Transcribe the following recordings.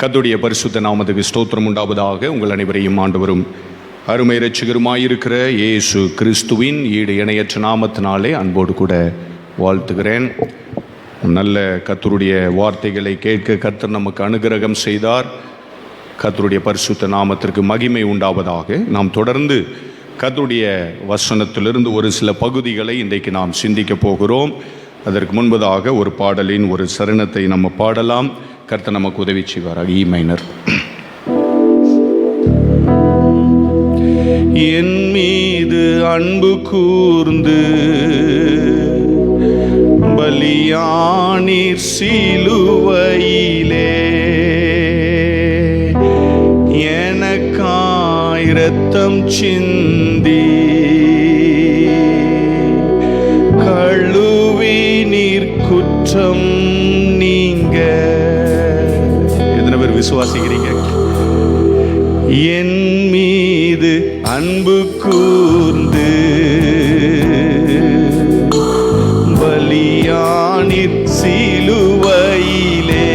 கர்த்தருடைய பரிசுத்த நாமத்துக்கு ஸ்தோத்திரம் உண்டாவதாக. உங்கள் அனைவரையும் ஆண்டவரும் அருமை இரட்சகருமாயிருக்கிற இயேசு கிறிஸ்துவின் ஈடு இணையற்ற நாமத்தினாலே அன்போடு கூட வாழ்த்துகிறேன். நல்ல கர்த்தருடைய வார்த்தைகளை கேட்க கர்த்தர் நமக்கு அனுகிரகம் செய்தார். கர்த்தருடைய பரிசுத்த நாமத்திற்கு மகிமை உண்டாவதாக. நாம் தொடர்ந்து கர்த்தருடைய வசனத்திலிருந்து ஒரு சில பகுதிகளை இன்றைக்கு நாம் சிந்திக்க போகிறோம். அதற்கு முன்பதாக ஒரு பாடலின் ஒரு சரணத்தை நம்ம பாடலாம். கர்த்தர் நமக்கு உதவி செய்வார். ஈ மைனர். என் மீது அன்பு கூர்ந்து பலியானீர் சிலுவையிலே, எனக்காய் இரத்தம் சிந்தி கழுவி நீர் குற்றம் நீங்க. எத்தனை பேர் விசுவாசிக்கிறீங்க? என் மீது அன்பு கூர்ந்து பலியானீர் சிலுவையிலே,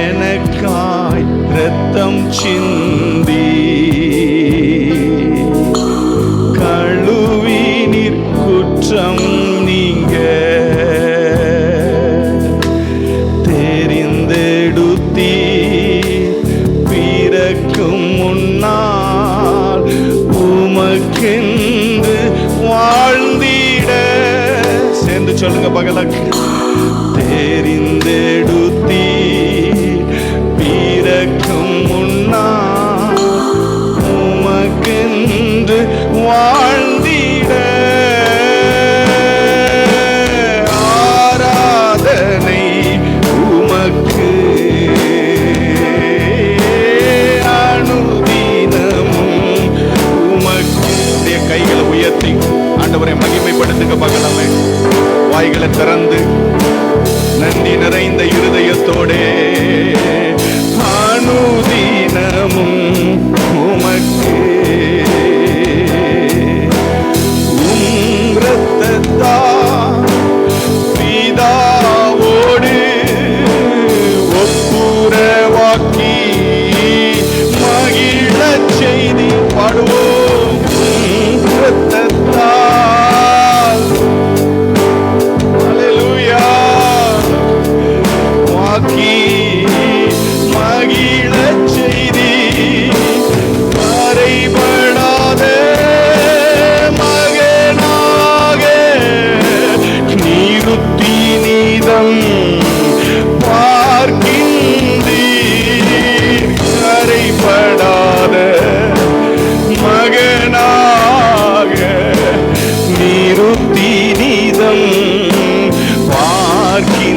எனக்காய் இரத்தம் சிந்தி கழுவி நீர் குற்றம் நீங்க. தெரிந்தெடுத்தீ பிறக்கும் முன்னால் உமக்கென்று வாழ்ந்திட. சேர்ந்து சொல்லுங்க பகலக்கு. தெரிந்தெடுத்தீ பிறக்கும் முன்னால் உமக்கென்று வாழ்ந்திட. ஆராதனை உமக்கு அனுதினமும் உமக்கு. கைகளை உயர்த்தி ஆண்டவரை மகிமைப்படுத்துங்க பார்க்கலாமே. வாய்களை திறந்து நன்றி நிறைந்த இருதயத்தோடே அனுதினமும் உமக்கு இரத்தத்தா பிதாவோடு ஒப்புரவாக்கி மகிழச் செய்தி பாடுவோம். இரத்தத்தால் அல்லேலூயா வாக்கி மகிழச் செய்தி மறைபடாத மகனாக நீருத்தி நீதம் பார்க்கின்றீர். மறைபடாத மகனாக நீருத்தி நீதம் பார்க்கின்றீர்.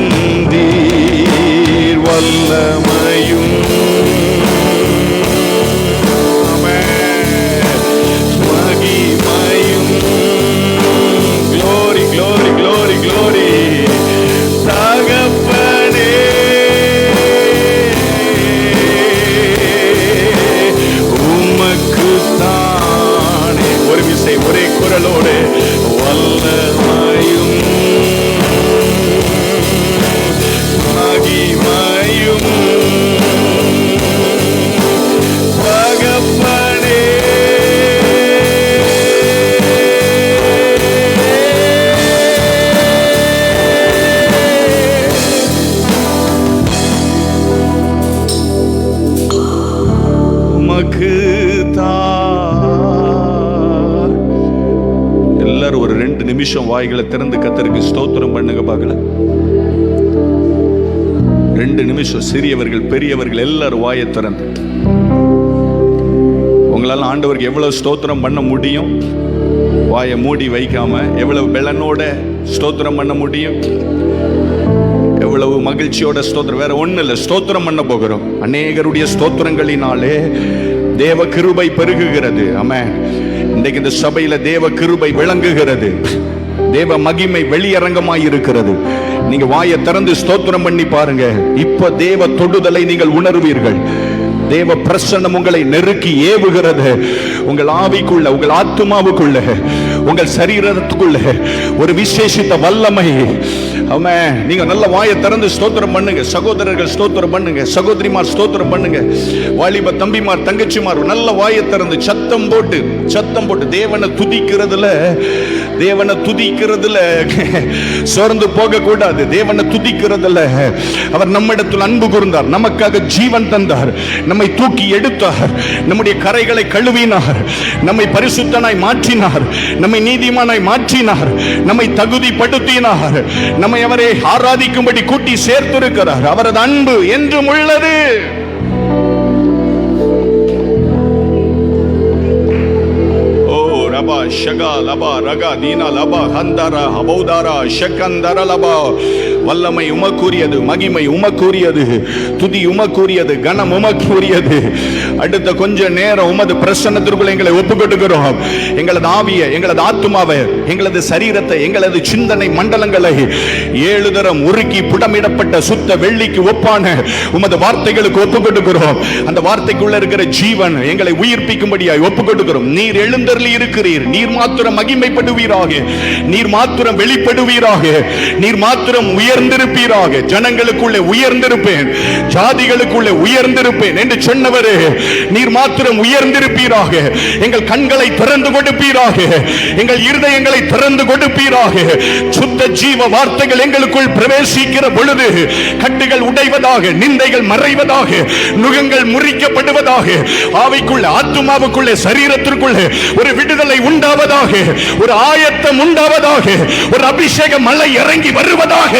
வல்லமையும் மகிமையும் க்ளோரி க்ளோரி க்ளோரி க்ளோரி தகப்பனே உமக்கு தானே. ஒரு விசை ஒரே குரலோடு வல்லமையும் மகிமையும் தகப்பனே உமக்கு தான். எல்லாரும் ஒரு 2 நிமிஷம் வாய்களை திறந்து கர்த்தருக்கு ஸ்தோத்திரம் பண்ணுங்க பார்க்கலாம். 2 நிமிஷம். சிறியவர்கள் பெரியவர்கள் எல்லாரும் வாயை திறந்து உங்களால் ஆண்டவருக்கு எவ்வளவு ஸ்தோத்திரம் பண்ண முடியும், வாயை மூடி வைக்காம எவ்வளவு பெலனோட ஸ்தோத்திரம் பண்ண முடியும், எவ்வளவு மகிழ்ச்சியோட ஸ்தோத்திரம். வேற ஒண்ணு இல்லை, ஸ்தோத்திரம் பண்ண போகிறோம். அநேகருடைய ஸ்தோத்திரங்களினாலே தேவ கிருபை பெருகுகிறது. ஆமென். இன்றைக்கு இந்த சபையில தேவ கிருபை விளங்குகிறது. தேவ மகிமை வெளியரங்கமாய் இருக்கிறது. நீங்க வாயை திறந்து ஸ்தோத்திரம் பண்ணி பாருங்க. இப்ப தேவ தொடுதலை நீங்கள் உணர்வீர்கள். தேவ பிரசன்னம் உங்களை நெருக்கி ஏவுகிறது. உங்கள் ஆவிக்குள்ள, உங்கள் ஆத்துமாவுக்குள்ள, உங்கள் சரீரத்துக்குள்ள ஒரு விசேஷித்த வல்லமை ஆமென். நீங்க நல்ல வாயை திறந்து ஸ்தோத்திரம் பண்ணுங்க. சகோதரர்கள் ஸ்தோத்திரம் பண்ணுங்க, சகோதரிமார் ஸ்தோத்திரம் பண்ணுங்க, வாலிப தம்பிமார் தங்கச்சிமார் நல்ல வாயை திறந்து சத்தம் போட்டு தேவனை துதிக்கிறதுல சோர்ந்து போக கூடாது. தேவனை துதிக்கிறதுல அவர் நம்மிடத்தில் அன்பு கூர்ந்தார், நமக்காக ஜீவன் தந்தார், நம்மை தூக்கி எடுத்தார், நம்முடைய கரைகளை கழுவினார், நம்மை பரிசுத்தனாய் மாற்றினார், நம்மை நீதிமானாய் மாற்றினார், நம்மை தகுதிப்படுத்தினார், நம்மை அவரை ஆராதிக்கும்படி கூட்டி சேர்த்திருக்கிறார். அவரது அன்பு என்றும் உள்ளது. வல்லமை உமக்குரியது, மகிமை உமக்குரியது, துதி உமக்குரியது, கனம் உமக்குரியது. அடுத்த கொஞ்ச நேரம் உமது பிரசன்னத்திற்குள் எங்களை ஒப்புக்கொடுக்கிறோம். எங்களது ஆவியை, எங்களது ஆத்துமாவை, எங்களது சரீரத்தை, எங்களது சிந்தனை மண்டலங்களை 7 தரம் உருக்கி புடமிடப்பட்ட சுத்த வெள்ளிக்கு ஒப்பான உமது வார்த்தைகளுக்கு ஒப்புக்கொடுக்கிறோம். அந்த வார்த்தைக்குள்ள இருக்கிற ஜீவன் எங்களை உயிர்ப்பிக்கும்படியாய் ஒப்புக்கொடுக்கிறோம். நீர் எழுந்தருளி இருக்கிறீர், நீர் மாத்திரம் மகிமைப்படுவீராக, நீர் மாத்திரம் வெளிப்படுவீராக, நீர் மாத்திரம் உயர்ந்திருப்பீராக. ஜனங்களுக்குள்ளே உயர்ந்திருப்பேன், ஜாதிகளுக்குள்ளே உயர்ந்திருப்பேன் என்று சொன்னவரே, நீர் மாத்திரம் உயர்ந்திருப்பீராக. எங்கள் கண்களை திறந்து கொடுப்பீராக, எங்கள் இருதயங்களை திறந்து கொடுப்பீராக. சுத்த ஜீவ வார்த்தைகள் எங்களுக்குள் பிரவேசிக்கிற பொழுது கட்டுகள் உடைவதாக, நிந்தைகள் மறைவதாக, நுகங்கள் முறிக்கப்படுவதாக, ஆவிக்குள்ளே, ஆத்துமாவுக்குள்ளே, சரீரத்திற்குள்ளே ஒரு விடுதலை உண்டாவதாக, ஒரு ஆயத்தம் உண்டாவதாக, ஒரு அபிஷேக மழை இறங்கி வருவதாக.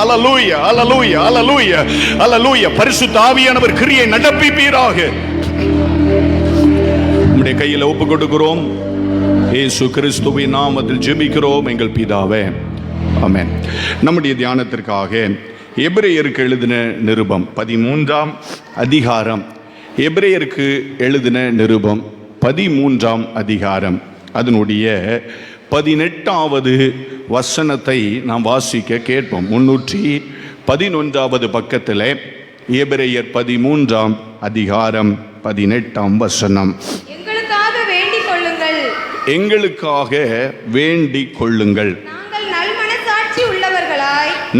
அல்லேலூயா, அல்லேலூயா, அல்லேலூயா, அல்லேலூயா. பரிசுத்த ஆவியானவர் கிரியை நடப்பிப்பீராக. நம்முடைய கையில் ஒப்புக் கொடுக்கிறோம். இயேசு கிறிஸ்துவின் நாமத்தில் ஜெபிக்கிறோம் எங்கள் பிதாவே, ஆமென். நம்முடைய தியானத்திற்காக எபிரேயருக்கு எழுதின நிருபம் 13ஆம் அதிகாரம், எபிரேயருக்கு எழுதின நிருபம் 13ஆம் அதிகாரம், அதனுடைய 18வது வசனத்தை நாம் வாசிக்க கேட்போம். 311வது பக்கத்தில் எபிரேயர் 13ஆம் அதிகாரம் 18ஆம் வசனம். எங்களுக்காக வேண்டிக் கொள்ளுங்கள், எங்களுக்காக வேண்டிக் கொள்ளுங்கள்,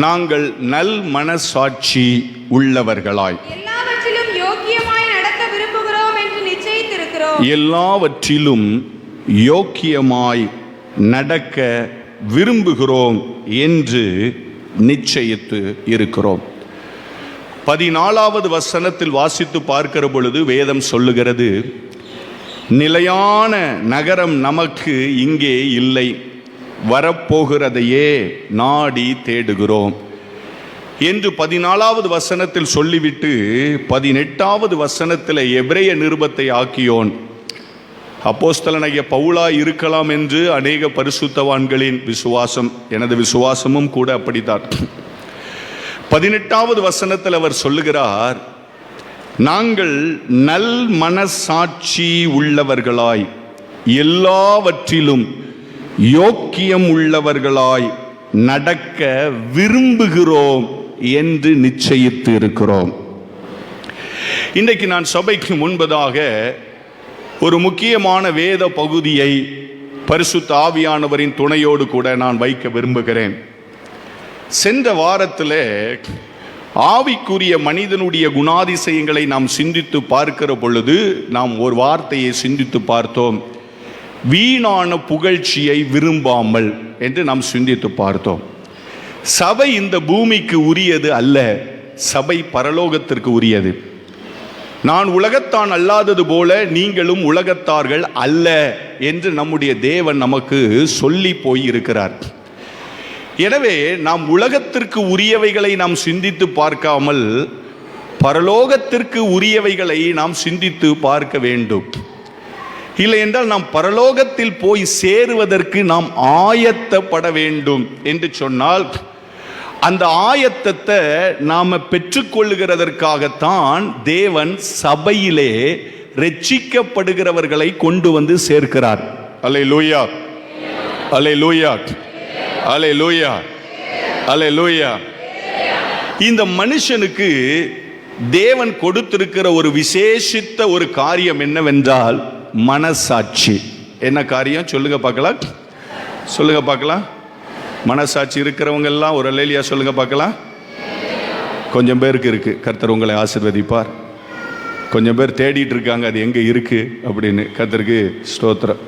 நாங்கள் நல் மனசாட்சி உள்ளவர்களாய் எல்லாவற்றிலும் யோக்கியமாய் நடக்க விரும்புகிறோம் என்று நிச்சயித்திருக்கிறோம். எல்லாவற்றிலும் யோக்கியமாய் நடக்க விரும்புகிறோம் என்று நிச்சயித்து இருக்கிறோம். 14வது வசனத்தில் வாசித்து பார்க்கிற பொழுது வேதம் சொல்லுகிறது, நிலையான நகரம் நமக்கு இங்கே இல்லை, வரப்போகிறதையே நாடி தேடுகிறோம் என்று 14வது வசனத்தில் சொல்லிவிட்டு 18வது வசனத்தில் எபிரேய நிருபத்தை ஆக்கியோன் அப்போஸ்தலனாகிய பவுலா இருக்கலாம் என்று அநேக பரிசுத்தவான்களின் விசுவாசம், எனது விசுவாசமும் கூட அப்படித்தான். 18வது வசனத்தில் அவர் சொல்லுகிறார், நாங்கள் நல் மனசாட்சி உள்ளவர்களாய் எல்லாவற்றிலும் யோக்கியம் உள்ளவர்களாய் நடக்க விரும்புகிறோம் என்று நிச்சயித்து இருக்கிறோம். இன்றைக்கு நான் சபைக்கு முன்பதாக ஒரு முக்கியமான வேத பகுதியை பரிசுத்த ஆவியானவரின் துணையோடு கூட நான் வைக்க விரும்புகிறேன். சென்ற வாரத்தில் ஆவிக்குரிய மனிதனுடைய குணாதிசயங்களை நாம் சிந்தித்து பார்க்கிற பொழுது நாம் ஒரு வார்த்தையை சிந்தித்து பார்த்தோம், வீணான புகழ்ச்சியை விரும்பாமல் என்று நாம் சிந்தித்து பார்த்தோம். சபை இந்த பூமிக்கு உரியது அல்ல, சபை பரலோகத்திற்கு உரியது. நான் உலகத்தான் அல்லாதது போல நீங்களும் உலகத்தார்கள் அல்ல என்று நம்முடைய தேவன் நமக்கு சொல்லி போய் இருக்கிறார். எனவே நாம் உலகத்திற்கு உரியவைகளை நாம் சிந்தித்து பார்க்காமல் பரலோகத்திற்கு உரியவைகளை நாம் சிந்தித்து பார்க்க வேண்டும். இல்லை என்றால் நாம் பரலோகத்தில் போய் சேருவதற்கு நாம் ஆயத்தப்பட வேண்டும் என்று சொன்னால், அந்த ஆயத்தத்தை நாம் பெற்றுக்கொள்ளுகிறதற்காகத்தான் தேவன் சபையிலே ரட்சிக்கப்படுகிறவர்களை கொண்டு வந்து சேர்க்கிறார். அல்லேலூயா, அல்லேலூயா, அல்லேலூயா, அல்லேலூயா. இந்த மனுஷனுக்கு தேவன் கொடுத்திருக்கிற ஒரு விசேஷித்த ஒரு காரியம் என்னவென்றால் மனசாட்சி. என்ன காரியம் சொல்லுங்க பார்க்கலாம், சொல்லுங்க பார்க்கலாம். மனசாட்சி இருக்கிறவங்க எல்லாம் ஒரு அல்லேலியா சொல்லுங்க பார்க்கலாம். கொஞ்சம் பேருக்கு இருக்கு. கர்த்தர் உங்களை ஆசீர்வதிப்பார். கொஞ்சம் பேர் தேடிட்டு இருக்காங்க அது எங்க இருக்கு அப்படின்னு. கர்த்தருக்கு ஸ்தோத்திரம்.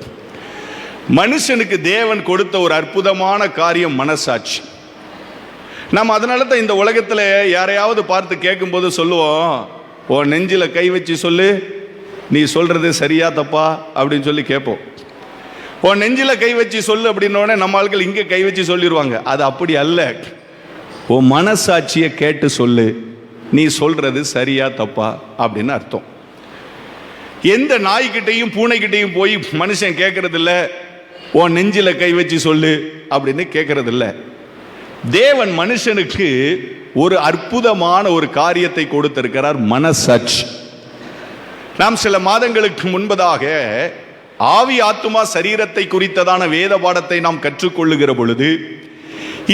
மனுஷனுக்கு தேவன் கொடுத்த ஒரு அற்புதமான காரியம் மனசாட்சி. நம்ம அதனால தான் இந்த உலகத்தில் யாரையாவது பார்த்து கேட்கும்போது சொல்லுவோம், ஓ நெஞ்சில் கை வச்சு சொல்லு, நீ சொல்றது சரியா தப்பா அப்படின்னு சொல்லி கேட்போம். ஓ நெஞ்சில் கை வச்சு சொல்லு அப்படின்னோடனே நம்ம ஆட்கள் இங்கே கை வச்சு சொல்லிடுவாங்க. அது அப்படி அல்ல. ஓ மனசாட்சியை கேட்டு சொல்லு, நீ சொல்றது சரியா தப்பா அப்படின்னு அர்த்தம். எந்த நாய்கிட்டையும் பூனைக்கிட்டையும் போய் மனுஷன் கேட்கறது இல்லை, ஓ நெஞ்சில கை வச்சு சொல்லு அப்படின்னு கேட்கறது இல்லை. தேவன் மனுஷனுக்கு ஒரு அற்புதமான ஒரு காரியத்தை கொடுத்திருக்கிறார், மனசாட்சி. நாம் சில மாதங்களுக்கு முன்பதாக ஆவி ஆத்துமா சரீரத்தை குறித்ததான வேத பாடத்தை நாம் கற்றுக்கொள்ளுகிற பொழுது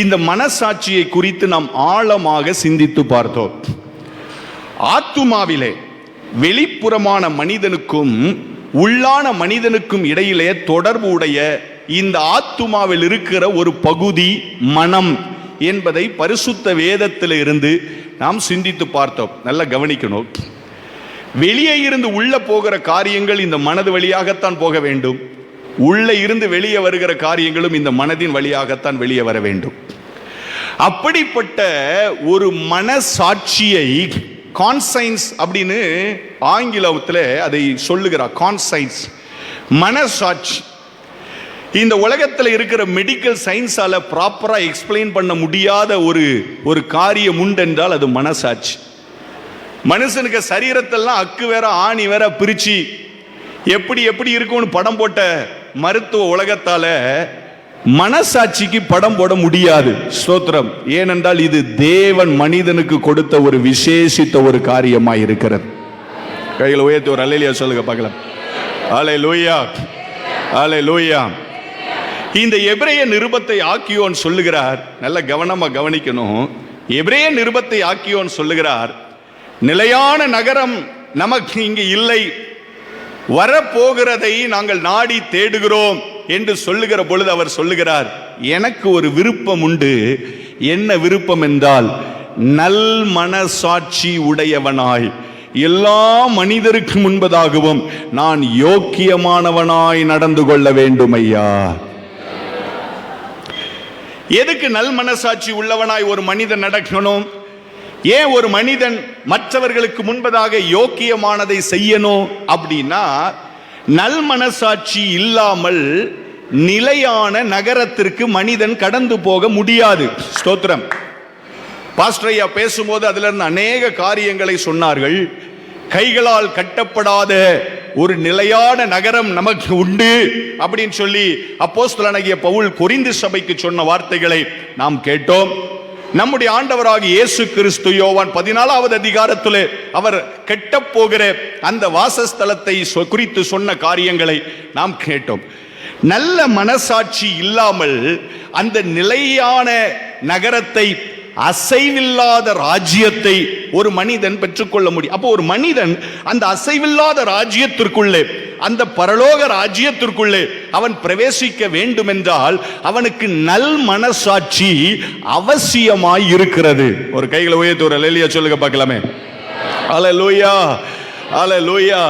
இந்த மனசாட்சியை குறித்து நாம் ஆழமாக சிந்தித்து பார்த்தோம். ஆத்துமாவிலே வெளிப்புறமான மனிதனுக்கும் உள்ளான மனிதனுக்கும் இடையிலே தொடர்பு உடைய இந்த ஆத்துமாவில் இருக்கிற ஒரு பகுதி மனம் என்பதை பரிசுத்த வேதத்தில் இருந்து நாம் சிந்தித்து பார்த்தோம். நல்லா கவனிக்கணும். வெளியே இருந்து உள்ள போகிற காரியங்கள் இந்த மனது வழியாகத்தான் போக வேண்டும். உள்ளே இருந்து வெளியே வருகிற காரியங்களும் இந்த மனதின் வழியாகத்தான் வெளியே வர வேண்டும். அப்படிப்பட்ட ஒரு மனசாட்சியை கான்சைன்ஸ் அப்படின்னு ஆங்கிலத்தில் அதை சொல்லுகிறார். கான்சைன்ஸ், மனசாட்சி. இந்த உலகத்தில் இருக்கிற மெடிக்கல் சயின்ஸால ப்ராப்பரா எக்ஸ்பிளைன் பண்ண முடியாத ஒரு காரியம் உண்டென்றால் அது மனசாட்சி. மனுஷனுக்கு சரீரத்தெல்லாம் அக்கு வேற ஆணி வேற பிரிச்சு எப்படி எப்படி இருக்கும்னு படம் போட்ட மருத்துவ உலகத்தால மனசாட்சிக்கு படம் போட முடியாது. ஸ்தோத்திரம். ஏனென்றால் இது தேவன் மனிதனுக்கு கொடுத்த ஒரு விசேஷித்த ஒரு காரியமாய் இருக்கிறது. கையில் உயர்த்தி ஒரு அல்லேலூயா சொல்லுங்க பார்க்கலாம். அல்லேலூயா, அல்லேலூயா. இந்த எபிரேய நிருபத்தை ஆக்கியோன் சொல்லுகிறார். நல்ல கவனமா கவனிக்கணும். எபிரேய நிருபத்தை ஆக்கியோன் சொல்லுகிறார், நிலையான நகரம் நமக்கு இங்கு இல்லை, வரப்போகிறதை நாங்கள் நாடி தேடுகிறோம் என்று சொல்லுகிற பொழுது அவர் சொல்லுகிறார், எனக்கு ஒரு விருப்பம் உண்டு. என்ன விருப்பம் என்றால், நல் மனசாட்சி உடையவனாய் எல்லா மனிதருக்கு முன்பதாகவும் நான் யோக்கியமானவனாய் நடந்து கொள்ள வேண்டும் ஐயா. எதுக்கு நல் மனசாட்சி உள்ளவனாய் ஒரு மனிதன் நடக்கணும்? ஏன் ஒரு மனிதன் மற்றவர்களுக்கு முன்பதாக யோக்கியமானதை செய்யணும் அப்படின்னா, நல் மனசாட்சி இல்லாமல் நிலையான நகரத்திற்கு மனிதன் கடந்து போக முடியாது. ஸ்தோத்திரம். பாஸ்டர் ஐயா பேசும்போது அதுல இருந்து அநேக காரியங்களை சொன்னார்கள். கைகளால் கட்டப்படாத ஒரு நிலையான நகரம் நமக்கு உண்டு அப்படின்னு சொல்லி அப்போஸ்தலனாகிய பவுல் கொரிந்து சபைக்கு சொன்ன வார்த்தைகளை நாம் கேட்டோம். நம்முடைய ஆண்டவராகிய இயேசு கிறிஸ்து யோவான் 14வது அதிகாரத்திலே அவர் கெட்டப் போகிற அந்த வாசஸ்தலத்தை குறித்து சொன்ன காரியங்களை நாம் கேட்டோம். நல்ல மனசாட்சி இல்லாமல் அந்த நிலையான நகரத்தை, அசைவில்லாத ராஜ்யத்தை ஒரு மனிதன் பெற்றுக்கொள்ள முடியும். அப்போ ஒரு மனிதன் அந்த அசைவில்லாத ராஜ்யத்திற்குள்ளே, அந்த பரலோக ராஜ்யத்திற்குள்ளே அவன் பிரவேசிக்க வேண்டும் என்றால் அவனுக்கு நல் மனசாட்சி அவசியமாய் இருக்கிறது. ஒரு கைகளை உயர்த்தி ஒரு அல்லேலூயா சொல்லுங்க பார்க்கலாமே. அல்லேலூயா, அல்லேலூயா.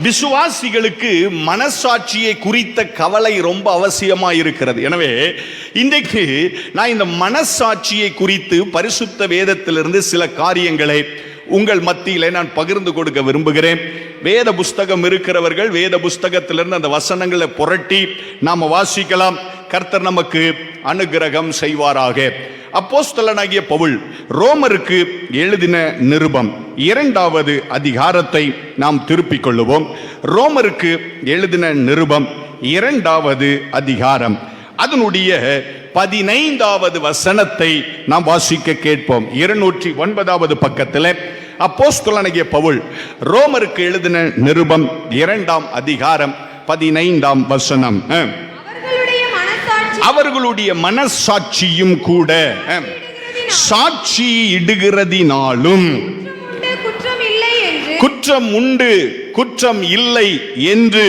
விசுவாசிகளுக்கு மனசாட்சியை குறித்த கவலை ரொம்ப அவசியமா இருக்கிறது. எனவே இன்றைக்கு நான் இந்த மனசாட்சியை குறித்து பரிசுத்த வேதத்திலிருந்து சில காரியங்களை உங்கள் மத்தியிலே நான் பகிர்ந்து கொடுக்க விரும்புகிறேன். வேத புஸ்தகம் இருக்கிறவர்கள் வேத புஸ்தகத்திலிருந்து அந்த வசனங்களை புரட்டி நாம வாசிக்கலாம். கர்த்தர் நமக்கு அனுகிரகம் செய்வாராக. அப்போஸ்தலனாகிய பவுல் ரோமருக்கு எழுதின நிருபம் 2வது அதிகாரத்தை நாம் திருப்பிக் கொள்ளுவோம். ரோமருக்கு எழுதின நிருபம் 2வது அதிகாரம் அதனுடைய 15வது வசனத்தை நாம் வாசிக்க கேட்போம். 209வது பக்கத்தில் அப்போஸ்தலனாகிய பவுல் ரோமருக்கு எழுதின நிருபம் 2ஆம் அதிகாரம் 15ஆம் வசனம். அவர்களுடைய மனசாட்சியும் கூட சாட்சி இடுகிறதினாலும் குற்றம் உண்டு குற்றம் இல்லை என்று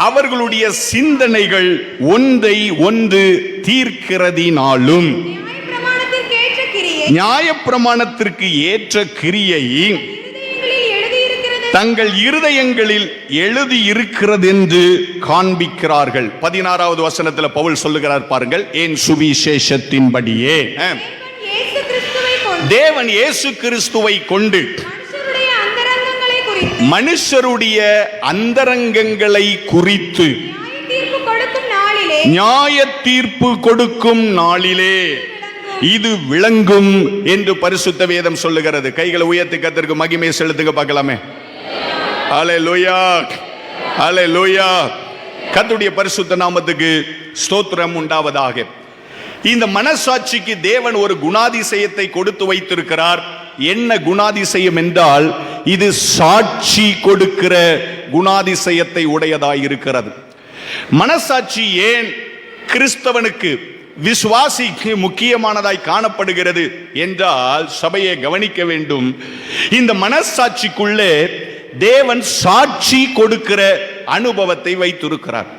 அவர்களுடைய சிந்தனைகள் ஒன்றை ஒன்று தீர்க்கிறதினாலும் நியாயப்பிரமாணத்திற்கேற்ற கிரியை நியாயப்பிரமாணத்திற்கு ஏற்ற கிரியை இருதயங்களில் எழுதியிருக்கிறது தங்கள் இருதயங்களில் எழுதியிருக்கிறது என்று காண்பிக்கிறார்கள். 16வது வசனத்தில் பவுல் சொல்லுகிறார் பாருங்கள், என் சுவிசேஷத்தின்படியே தேவன் இயேசு கிறிஸ்துவை கொண்டு மனுஷருடைய அந்தரங்கங்களை குறித்து நியாய தீர்ப்பு கொடுக்கும் நாளிலே இது விளங்கும் என்று பரிசுத்த வேதம் சொல்லுகிறது. கைகளை உயர்த்தி கர்த்தருக்கு மகிமை செலுத்துங்க பார்க்கலாமே. அல்லேலூயா, அல்லேலூயா. கர்த்தருடைய பரிசுத்த நாமத்துக்கு ஸ்தோத்திரம் உண்டாவதாக. இந்த மனசாட்சிக்கு தேவன் ஒரு குணாதிசயத்தை கொடுத்து வைத்திருக்கிறார். என்ன குணாதிசயம் என்றால், இது சாட்சி கொடுக்கிற குணாதிசயத்தை உடையதாய் இருக்கிறது. மனசாட்சி ஏன் கிறிஸ்தவனுக்கு, விசுவாசிக்கு முக்கியமானதாய் காணப்படுகிறது என்றால், சபையை கவனிக்க வேண்டும். இந்த மனசாட்சிக்குள்ளே தேவன் சாட்சி கொடுக்கிற அனுபவத்தை வைத்திருக்கிறார்.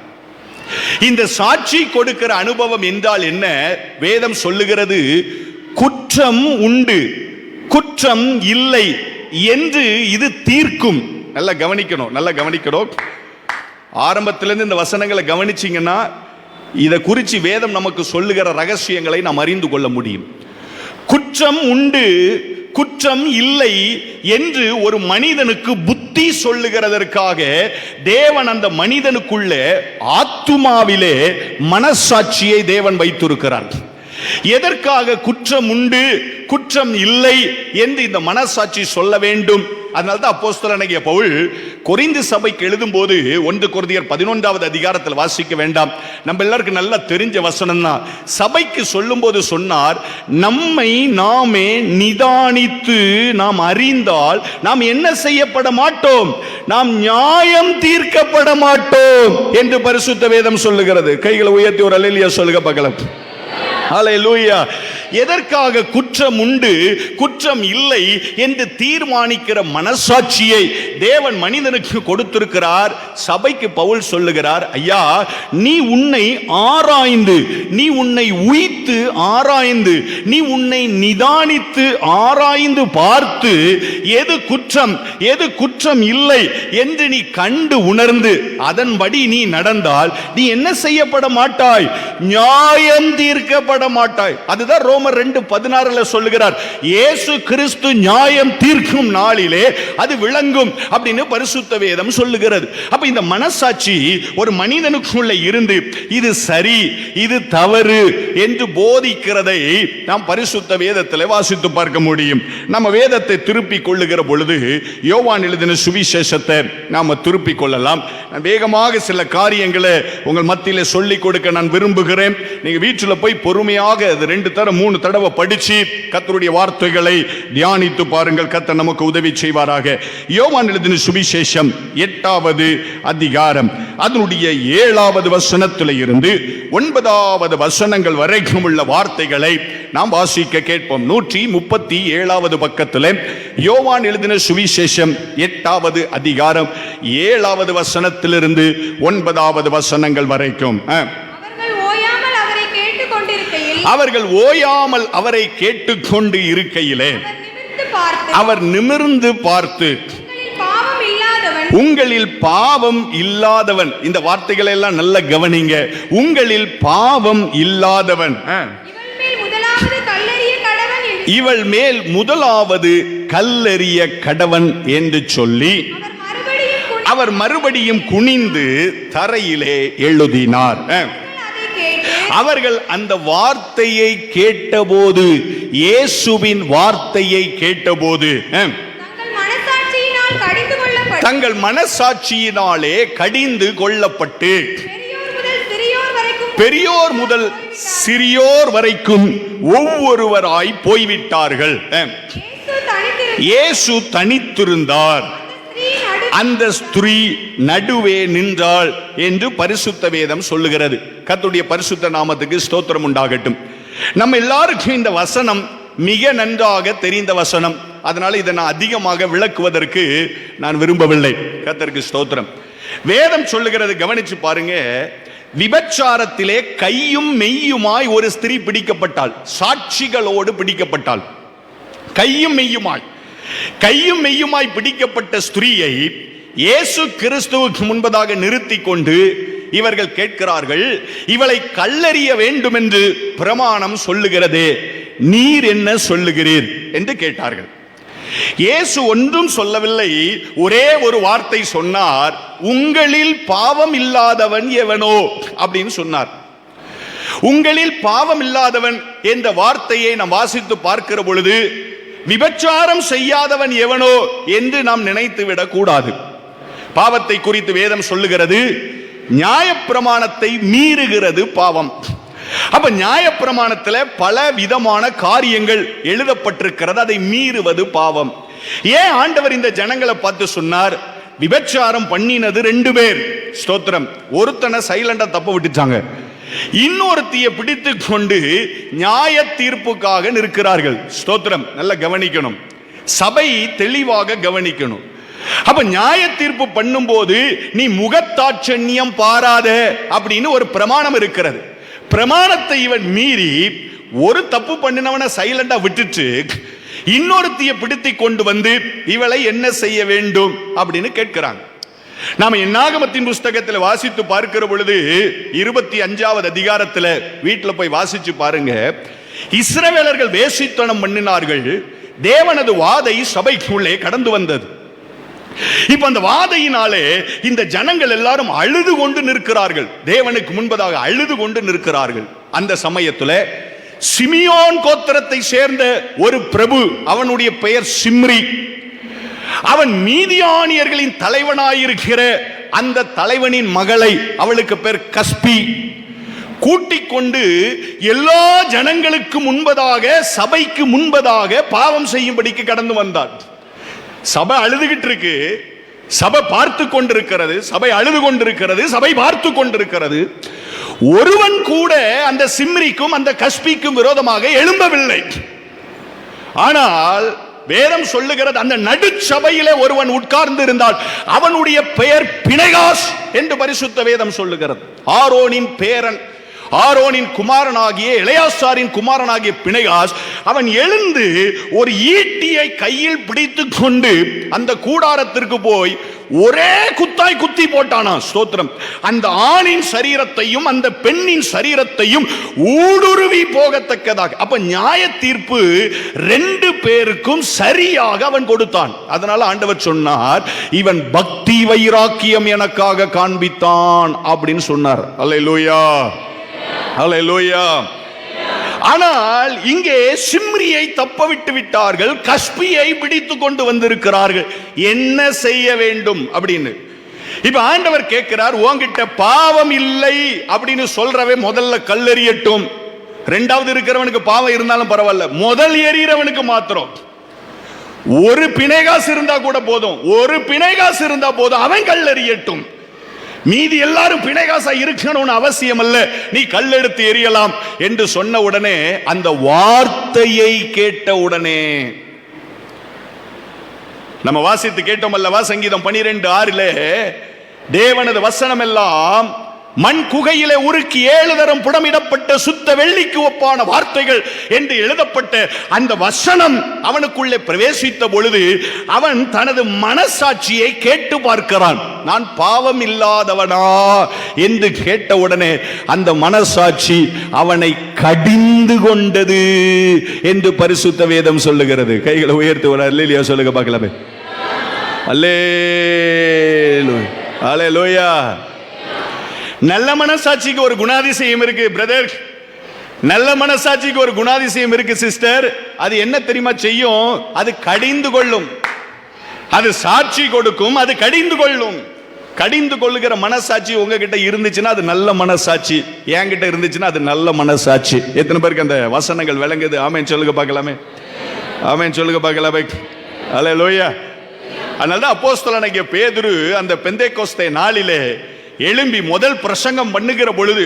இந்த சாட்சி கொடுக்கிற அனுபவம் என்றால் என்ன? வேதம் சொல்லுகிறது, குற்றம் உண்டு, குற்றம் இல்லை என்று இது தீர்க்கும். நல்லா கவனிக்கணும், நல்லா கவனிக்கணும். ஆரம்பத்திலிருந்து இந்த வசனங்களை கவனிச்சீங்கன்னா இதை குறித்து வேதம் நமக்கு சொல்லுகிற ரகசியங்களை நாம் அறிந்து கொள்ள முடியும். குற்றம் உண்டு, குற்றம் இல்லை என்று ஒரு மனிதனுக்கு புத்தி சொல்லுகிறதற்காக தேவன் அந்த மனிதனுக்குள்ள ஆத்துமாவிலே மனசாட்சியை தேவன் வைத்திருக்கிறார். எதற்காக குற்றம் உண்டு, குற்றம் இல்லை என்று இந்த மனசாட்சி சொல்ல வேண்டும்? அதனால்தான் அப்போஸ்தலனாகிய பவுல் கொரிந்து சபைக்கு எழுதும் போது 1 கொரிந்தியர் 11வது அதிகாரத்தில் வாசிக்க வேண்டாம், நம்ம எல்லாருக்கும் நல்லா தெரிஞ்ச வசனம் தான். சபைக்கு சொல்லும் போது சொன்னார், நம்மை நாமே நிதானித்து நாம் அறிந்தால் நாம் என்ன செய்யப்பட மாட்டோம், நாம் நியாயம் தீர்க்கப்பட மாட்டோம் என்று பரிசுத்த வேதம் சொல்லுகிறது. கைகளை உயர்த்தி ஒரு அல்லேலூயா சொல்லுங்க பார்க்கலாம். ஹல்லேலூயா. எதற்காக குற்றம் உண்டு, குற்றம் இல்லை என்று தீர்மானிக்கிற மனசாட்சியை தேவன் மனிதனுக்கு கொடுத்திருக்கிறார். சபைக்கு பவுல் சொல்லுகிறார், ஐயா, நீ உன்னை ஆராய்ந்து, நீ உன்னை உய்த்து ஆராய்ந்து, நீ உன்னை நிதானித்து ஆராய்ந்து பார்த்து எது குற்றம் எது குற்றம் இல்லை என்று நீ கண்டு உணர்ந்து அதன்படி நீ நடந்தால் நீ என்ன செய்யப்பட மாட்டாய், நியாயம் தீர்க்கப்பட மாட்டாய். அதுதான் ரோமர் 2:16 சொல்லுகிறார், இயேசு கிறிஸ்து நியாயம் தீர்க்கும் நாளிலே அது விளங்கும் அப்படின்னு பரிசுத்த வேதம் சொல்லுகிறது. அப்ப இந்த மனசாட்சி ஒரு மனிதனுக்குள்ள இருந்து இது சரி இது தவறு என்று போதிக்கிறதை நாம் பரிசுத்த வேதத்தில் வாசித்து பார்க்க முடியும். நம்ம வேதத்தை திருப்பிக் கொள்ளுகிற பொழுது யோவான் எழுதின சுவிசேஷத்தை நாம திருப்பிக் கொள்ளலாம். வேகமாக சில காரியங்களை உங்கள் மத்தியிலே சொல்லிக் கொடுக்க நான் விரும்புகிறேன். நீங்க வீட்டில் போய் பொறுமையாக 2 தடவை 3 தடவை படிச்சு கர்த்தருடைய வார்த்தைகளை தியானித்து பாருங்கள். கர்த்தர் நமக்கு உதவி செய்வாராக. யோவான் எழுதின சுவிசேஷம் 8வது அதிகாரம் அதனுடைய 7வது வசனத்தில் இருந்து 9வது வசனங்கள் வரைக்கும் உள்ள வார்த்தைகளை நாம் வாசிக்க கேட்போம். 137வது பக்கத்தில் யோவான் எழுதின சுவிசேஷம் 8வது அதிகாரம் 7வது வசனத்திலிருந்து 9வது வசனங்கள் வரைக்கும். அவர்கள் ஓயாமல் அவரை கேட்டுக்கொண்டு இருக்கையிலே அவர் நிமிர்ந்து பார்த்து, உங்களில் பாவம் இல்லாதவன், இந்த வார்த்தைகளை எல்லாம் நல்ல கவனிங்க, உங்களில் பாவம் இல்லாதவன் இவள் மேல் முதலாவது கல்லெறிய கடவன் என்று சொல்லி அவர் மறுபடியும் குனிந்து தரையிலே எழுதினார். அவர்கள் அந்த வார்த்தையை கேட்டபோது, இயேசுவின் வார்த்தையை கேட்டபோது தங்கள் மனசாட்சியினாலே கடிந்து கொள்ளப்பட்டு பெரியோர் முதல் சிறியோர் வரைக்கும் ஒவ்வொருவராய் போய்விட்டார்கள். இயேசு தனித்திருந்தார், அந்த ஸ்திரீ நடுவே நின்றாள் என்று பரிசுத்த வேதம் சொல்லுகிறது. கர்த்தருடைய பரிசுத்த நாமத்துக்கு ஸ்தோத்திரம் உண்டாகட்டும். நம்ம எல்லாருக்கும் இந்த வசனம் மிக நன்றாக தெரிந்த வசனம். அதனால இதை நான் அதிகமாக விளக்குவதற்கு நான் விரும்பவில்லை. கர்த்தருக்கு ஸ்தோத்திரம். வேதம் சொல்லுகிறது, கவனிச்சு பாருங்க. விபச்சாரத்திலே கையும் மெய்யுமாய் ஒரு ஸ்திரீ பிடிக்கப்பட்டாள், சாட்சிகளோடு பிடிக்கப்பட்டாள். கையும் மெய்யுமாய் பிடிக்கப்பட்ட ஸ்திரீயை இயேசு கிறிஸ்துவுக்கு முன்பதாக நிறுத்தி கொண்டு இவர்கள் கேட்கிறார்கள், இவளை கல்லெறிய வேண்டும் என்று பிரமாணம் சொல்லுகிறதே, நீர் என்ன சொல்லுகிறீர் என்று கேட்டார்கள். இயேசு ஒன்றும் சொல்லவில்லை, ஒரே ஒரு வார்த்தை சொன்னார், உங்களில் பாவம் இல்லாதவன் எவனோ அப்படின்னு சொன்னார். உங்களில் பாவம் இல்லாதவன் என்ற வார்த்தையை நாம் வாசித்து பார்க்கிற பொழுது விபச்சாரம் செய்யாதவன் எவனோ என்று நாம் நினைத்து விடக் கூடாது. பாவத்தை குறித்து வேதம் சொல்லுகிறது, நியாயப்பிரமாணத்தை மீறுகிறது பாவம். அப்ப நியாயப்பிரமாணத்தில் பல விதமான காரியங்கள் எழுதப்பட்டிருக்கிறது, அதை மீறுவது பாவம். ஏன் ஆண்டவர் இந்த ஜனங்களை பார்த்து சொன்னார், விபச்சாரம் பண்ணினது 2 பேர், ஸ்தோத்திரம். ஒருத்தனை சைலண்டா தப்ப விட்டுட்டாங்க, இன்னொருத்திய பிடித்து கொண்டு நியாய தீர்ப்புக்காக நிற்கிறார்கள். ஸ்தோத்திரம். நல்ல கவனிக்கணும், சபை தெளிவாக கவனிக்கணும். அப்ப நியாய தீர்ப்பு பண்ணும் போது நீ முகத்தாட்சண்யம் பாராத அப்படின்னு ஒரு பிரமாணம் இருக்கிறது. பிரமாணத்தை இவன் மீறி ஒரு தப்பு பண்ணினவனை சைலண்டா விட்டுட்டு இன்னொருத்திய பிடித்து கொண்டு வந்து இவளை என்ன செய்ய வேண்டும் அப்படின்னு கேட்கிறாங்க. நாம என்னாகமத்தின் புஸ்தகத்தில் வாசித்து பார்க்கிற பொழுது 25வது அதிகாரத்தில் வீட்டில் போய் வாசிச்சு பாருங்க. இஸ்ரவேலர்கள் வேசித்தனம் பண்ணினார்கள், தேவனது வாதை சபைக்குள்ளே கடந்து வந்தது. இப்ப அந்த வாதையினாலே இந்த ஜனங்கள் எல்லாரும் அழுது கொண்டு நிற்கிறார்கள், தேவனுக்கு முன்பதாக அழுது கொண்டு நிற்கிறார்கள். அந்த சமயத்துல சிமியோன் கோத்திரத்தை சேர்ந்த ஒரு பிரபு, அவனுடைய பெயர் சிம்ரி, அவன் மீதியானியர்களின் தலைவனாயிருக்கிற அந்த தலைவனின் மகளை, அவளுக்கு பேர் கஸ்பி, கூட்டிக் கொண்டு எல்லா ஜனங்களுக்கு முன்பதாக, சபைக்கு முன்பதாக பாவம் செய்யும்படிக்கு கடந்து வந்தார். சபை அழுதுகிட்டு இருக்கு, சபை பார்த்து கொண்டிருக்கிறது, சபை அழுது கொண்டிருக்கிறது, சபை பார்த்து கொண்டிருக்கிறது. ஒருவன் கூட அந்த சிம்ரிக்கும் அந்த கஸ்பிக்கும் விரோதமாக எழும்பவில்லை. ஆனால் வேதம் சொல்லுகிறது, அந்த நடுச்சபையிலே ஒருவன் உட்கார்ந்து இருந்தால் அவனுடைய பெயர் பினெகாஸ் என்று பரிசுத்த வேதம் சொல்லுகிறது. ஆரோனின் பேரன், ஆரோனின் குமாரனாகிய எலெயாசாரின் குமாரனாகிய பினெகாஸ், அவன் எழுந்து ஒரு ஈட்டியை கையில் பிடித்து கொண்டு அந்த கூடாரத்திற்கு போய் ஒரே குத்தாய் குத்தி போட்டானா. ஸ்தோத்திரம். அந்த ஆணின் சரீரத்தையும் அந்த பெண்ணின் சரீரத்தையும் ஊடுருவி போகத்தக்கதாக. அப்ப நியாய தீர்ப்பு 2 பேருக்கும் சரியாக அவன் கொடுத்தான். அதனால ஆண்டவர் சொன்னார், இவன் பக்தி வைராக்கியம் எனக்காக காண்பித்தான் அப்படின்னு சொன்னார். அல்லேலூயா, அல்லேலூயா. ஆனால் இங்கே சிம்ரியை தப்ப விட்டு விட்டார்கள், கஸ்பியை பிடித்து கொண்டு வந்திருக்கிறார்கள். என்ன செய்ய வேண்டும் அப்படின்னு இப்ப ஆண்டவர் கேட்கிறார், உன்கிட்ட பாவம் இல்லை அப்படின்னு சொல்றவே முதல்ல கல்லெறியட்டும். 2வது இருக்கிறவனுக்கு பாவம் இருந்தாலும் பரவாயில்ல, முதல் எறிகிறவனுக்கு மாத்திரம் ஒரு பினெகாஸ் இருந்தா கூட போதும், ஒரு பினெகாஸ் இருந்தா போதும், அவன் கல்லெறியட்டும். மீதி எல்லாரும் பினெகாசா இருக்கணும்னு அவசியம் அல்ல, நீ கல்லெடுத்து எறியலாம் என்று சொன்ன உடனே, அந்த வார்த்தையை கேட்ட உடனே, நம்ம வாசித்து கேட்டோம் அல்லவா, சங்கீதம் 12:6 தேவனது வசனம் எல்லாம் மண் குகையிலே உருக்கி 7 தரம் புடமிடப்பட்ட சுத்த வெள்ளிக்கு ஒப்பான வார்த்தைகள் என்று எழுதப்பட்ட அந்த வசனம் அவனுக்குள்ளே பிரவேசித்த பொழுது அவன் தனது மனசாட்சியை கேட்டு பார்க்கிறான். நான் பாவம் இல்லாதவனா என்று கேட்டவுடனே அந்த மனசாட்சி அவனை கடிந்து கொண்டது என்று பரிசுத்த வேதம் சொல்லுகிறது. கைகளை உயர்த்துவார், அல்லேலூயா சொல்லுங்க பார்க்கலாமே. அல்லேலூயா, அல்லேலூயா. நல்ல மனசாட்சிக்கு ஒரு குணாதிசயம் இருக்கு பிரதர், நல்ல மனசாட்சிக்கு ஒரு குணாதிசயம் இருக்கு சிஸ்டர். அது என்ன தெரியுமா செய்யும்? அது கடிந்து கொள்ளும், அது சாட்சி கொடுக்கும், அது கடிந்து கொள்ளும். கடிந்து கொள்ளுகிற மனசாட்சி உங்ககிட்ட இருந்துச்சுன்னா அது நல்ல மனசாட்சி, என்கிட்ட இருந்துச்சுன்னா அது நல்ல மனசாட்சி. எத்தனை பேருக்கு அந்த வசனங்கள் விளங்குது? ஆமென் சொல்லுங்க பார்க்கலாமே, ஆமென் சொல்லுங்க பார்க்கலாமே. அல்லேலூயா. அதனால அப்போஸ்தலனாகிய பேதுரு அந்த பெந்தேகோஸ்தே நாளிலே எழும்பி முதல் பிரசங்கம் பண்ணுகிற பொழுது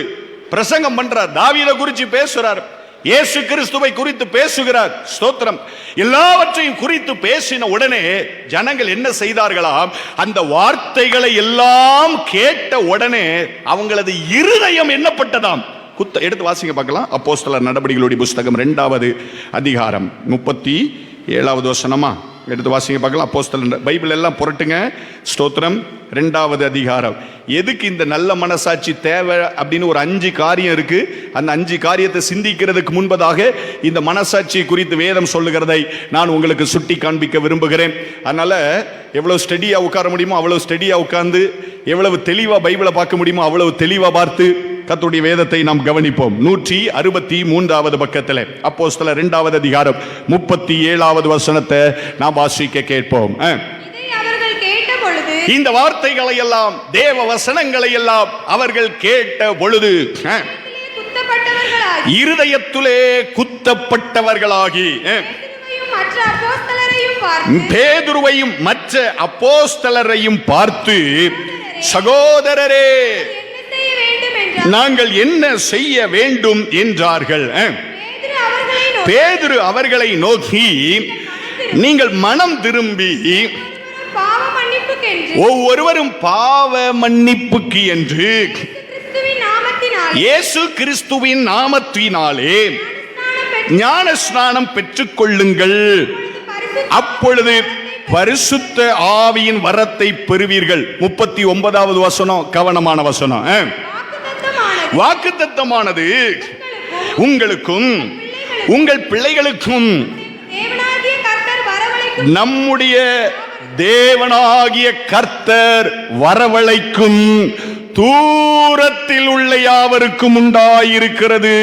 பிரசங்கம் பண்றார், தாவீதை குறித்து பேசுறார். இயேசு கிறிஸ்துவை குறித்து பேசுகிறார். ஸ்தோத்திரம். எல்லாவற்றையும் குறித்து பேசின உடனே ஜனங்கள் என்ன செய்தார்களாம்? அந்த வார்த்தைகளை எல்லாம் கேட்ட உடனே அவங்களது இருதயம் என்னப்பட்டதாம். எடுத்து வாசிங்க பார்க்கலாம். அப்போஸ்தலர் நடபடிகளுடைய புஸ்தகம் 2வது அதிகாரம் 37வது வசனமா எடுத்து வாசிங்க பார்க்கலாம். அப்போஸ்தலர் பைபிள் எல்லாம் புரட்டுங்க. ஸ்தோத்திரம். 2வது அதிகாரம். எதுக்கு இந்த நல்ல மனசாட்சி தேவை அப்படின்னு ஒரு 5 காரியம் இருக்கு. அந்த 5 காரியத்தை சிந்திக்கிறதுக்கு முன்பதாக இந்த மனசாட்சி குறித்து வேதம் சொல்லுகிறதை நான் உங்களுக்கு சுட்டி காண்பிக்க விரும்புகிறேன். அதனால எவ்வளவு ஸ்டடியா உட்கார முடியுமோ அவ்வளவு ஸ்டடியா உட்கார்ந்து, எவ்வளவு தெளிவா பைபிளை பார்க்க முடியுமோ அவ்வளவு தெளிவா பார்த்து கர்த்தருடைய வேதத்தை நாம் கவனிப்போம். 163வது பக்கத்தில் அப்போஸ்தலர் 2வது அதிகாரம் 37வது வசனத்தை நாம் வாசிக்க கேட்போம். இந்த வார்த்தைகளை எல்லாம், தேவ வசனங்களை எல்லாம் அவர்கள் கேட்ட பொழுது இருதயத்திலே குத்தப்பட்டவர்களாகி பேதுருவையும் மற்ற அப்போஸ்தலரையும் பார்த்து, சகோதரரே, நாங்கள் என்ன செய்ய வேண்டும் என்றார்கள். பேதுரு அவர்களை நோக்கி, நீங்கள் மனம் திரும்பி ஒவ்வொருவரும் பாவ மன்னிப்புக்கு என்று இயேசு கிறிஸ்துவின் நாமத்தினாலே ஞான ஸ்நானம் பெற்றுக் கொள்ளுங்கள், அப்பொழுது பரிசுத்த ஆவியின் வரத்தை பெறுவீர்கள். 39வது வசனம் கவனமான வசனம். வாக்குத்தத்தமானது உங்களுக்கும் உங்கள் பிள்ளைகளுக்கும் நம்முடைய தேவனாகிய கர்த்தர் வரவழைக்கும் தூரத்தில் உள்ள யாவருக்கும் உண்டாயிருக்கிறது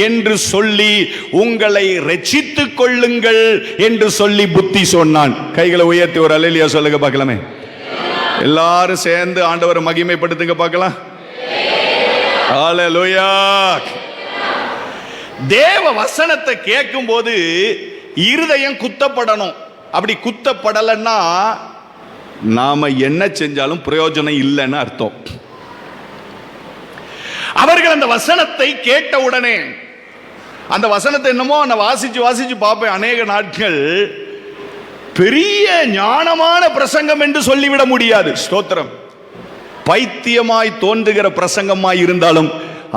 என்று சொல்லி உங்களை ரட்சித்துக் கொள்ளுங்கள் என்று சொல்லி புத்தி சொன்னான். கைகளை உயர்த்தி ஒரு அல்லேலூயா சொல்லுங்க பார்க்கலாமே. எல்லாரும் சேர்ந்து ஆண்டவரை மகிமைப்படுத்துங்க பார்க்கலாம். அல்லேலூயா. தேவ வசனத்தை கேட்கும் போது இருதயம் குத்தப்படணும். அப்படி குத்தப்படலன்னா நாம என்ன செஞ்சாலும் பிரயோஜனம் இல்லைன்னு அர்த்தம். அவர்கள் அந்த வசனத்தை கேட்ட உடனே, அந்த வசனத்தை என்னமோ நான் வாசிச்சு பார்ப்பேன் அநேக நாட்கள். பெரிய ஞானமான பிரசங்கம் என்று சொல்லிவிட முடியாது. ஸ்தோத்திரம். பைத்தியமாய் தோன்றுகிற பிரசங்கமாய் இருந்தாலும்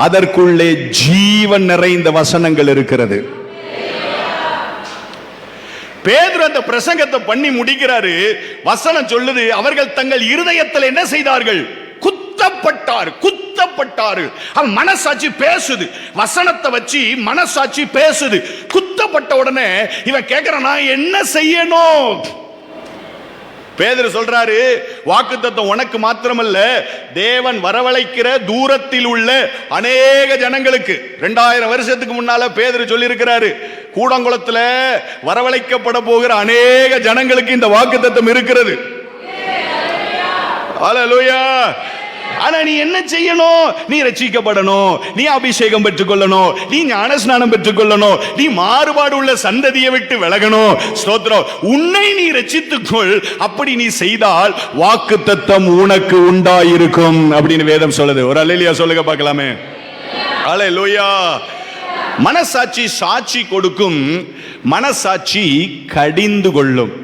அதற்குள்ளே ஜீவன் நிறைந்த வசனங்கள் இருக்கிறது. பேதுரு அந்த பிரசங்கத்தை பண்ணி முடிக்கிறாரு. வசனம் சொல்லுது, அவர்கள் தங்கள் இருதயத்தில் என்ன செய்தார்கள்? குத்தப்பட்டாரு. அவன் மனசாட்சி பேசுது. வசனத்தை வச்சு மனசாட்சி பேசுது. குத்தப்பட்ட உடனே இவன் கேட்கிறான், நான் என்ன செய்யணும்? பேதுரு சொல்றாரு, வாக்குத்தத்தம் உனக்கு மாத்திரமல்ல, தேவன் வரவழைக்கிற தூரத்தில் உள்ள அநேக ஜனங்களுக்கு. 2000 வருஷத்துக்கு முன்னால பேதுரு சொல்லி இருக்கிறாரு, கூடங்குளத்துல வரவழைக்கப்பட போகிற அநேக ஜனங்களுக்கு இந்த வாக்குத்தத்தம் இருக்கிறது. அல்லேலூயா. ஆனா நீ என்ன செய்யணும்? நீ ரட்சிக்கப்படணும், நீ அபிஷேகம் பெற்றுக்கொள்ளணும், நீ ஞானஸ்நானம் பெற்றுக்கொள்ளணும், நீ மாறுபாடு உள்ள சந்ததியை விட்டு விலகணும். ஸ்தோத்திரம். உன்னை நீ ரட்சித்துக்கொள். அப்படி நீ செய்தால் வாக்குத்தத்தம் உனக்கு உண்டாயிருக்கும் அப்படின்னு வேதம் சொல்லுது. ஒரு அல்லேலூயா சொல்லுங்க பார்க்கலாமே. அல்லேலூயா. மனசாட்சி சாட்சி கொடுக்கும், மனசாட்சி கடிந்து கொள்ளும்.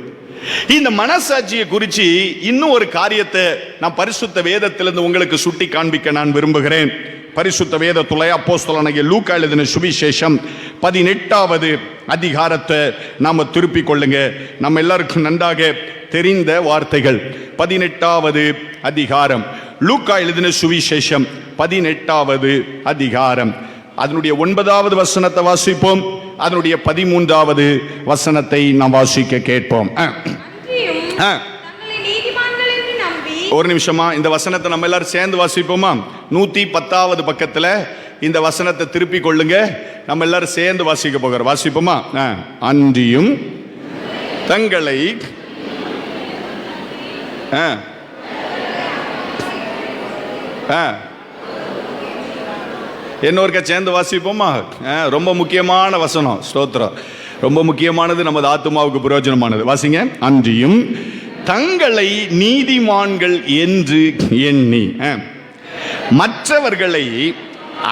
இந்த மனசாட்சியை குறித்து இன்னும் ஒரு காரியத்தை நான் பரிசுத்த வேதத்திலிருந்து உங்களுக்கு சுட்டி காண்பிக்க நான் விரும்புகிறேன். பரிசுத்த வேதத்துல அப்போஸ்தலனாகிய லூக்கா எழுதின சுவிசேஷம் 18வது அதிகாரத்தை நாம திருப்பிக் கொள்ளுங்க. நம்ம எல்லாருக்கும் நன்றாக தெரிந்த வார்த்தைகள். 18வது அதிகாரம் லூக்கா எழுதின சுவிசேஷம் 18வது அதிகாரம் அதனுடைய 9வது வசனத்தை வாசிப்போம். அதனுடைய 13வது வசனத்தை நாம் வாசிக்க கேட்போம். ஒரு நிமிஷமா இந்த வசனத்தை நம்ம எல்லாரும் சேர்ந்து வாசிப்போமா? 110வது பக்கத்துல இந்த வசனத்தை திருப்பிக் கொள்ளுங்க. நம்ம எல்லாரும் சேர்ந்து வாசிக்க போகிறோம். வாசிப்போமா? அன்றியும் தங்களை என்னொருக்க சேர்ந்து வாசிப்போமா? ரொம்ப முக்கியமான வசனம். ஸ்தோத்திரம். ரொம்ப முக்கியமானது, நமது ஆத்துமாவுக்கு பிரயோஜனமானது. வாசிங்க. அன்றியும் தங்களை நீதிமான்கள் என்று எண்ணி மற்றவர்களை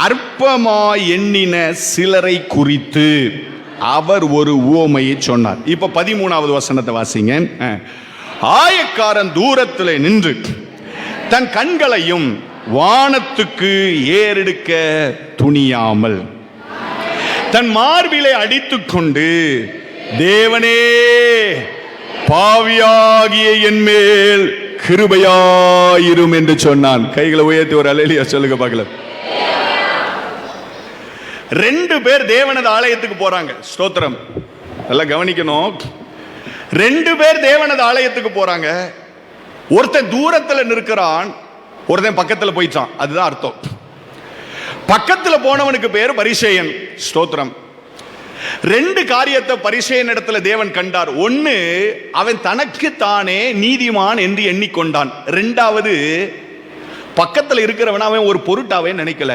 அற்பமாய் எண்ணின சிலரை குறித்து அவர் ஒரு உவமையை சொன்னார். இப்ப 13வது வசனத்தை வாசிங்க. ஆயக்காரன் தூரத்தில் நின்று தன் கண்களையும் வானத்துக்கு ஏறெடுக்க துணியாமல் தன் மார்பிலை அடித்துக்கொண்டு, தேவனே பாவியாகிய என் மேல் கிருபையாயிரும் என்று சொன்னான். கைகளை உயர்த்தி ஒரு அல்லேலூயா சொல்லுங்க பார்க்கலாம். 2 பேர் தேவனது ஆலயத்துக்கு போறாங்க. ஸ்தோத்திரம். நல்லா கவனிக்கணும். 2 பேர் தேவனது ஆலயத்துக்கு போறாங்க. ஒருத்தன் தூரத்தில் நிற்கிறான், ஒருத்தன் பக்கத்தில் போயிட்டான். அதுதான் அர்த்தம். பக்கத்தில் போனவனுக்கு பேர் பரிசேயன். ஸ்தோத்திரம். 2 காரியத்தை பரிசேயன் இடத்துல தேவன் கண்டார். 1, அவன் தனக்கு தானே நீதிமான் என்று எண்ணிக்கொண்டான். 2வது, பக்கத்தில் இருக்கிறவன் அவன் ஒரு பொருட்டாவே நினைக்கல.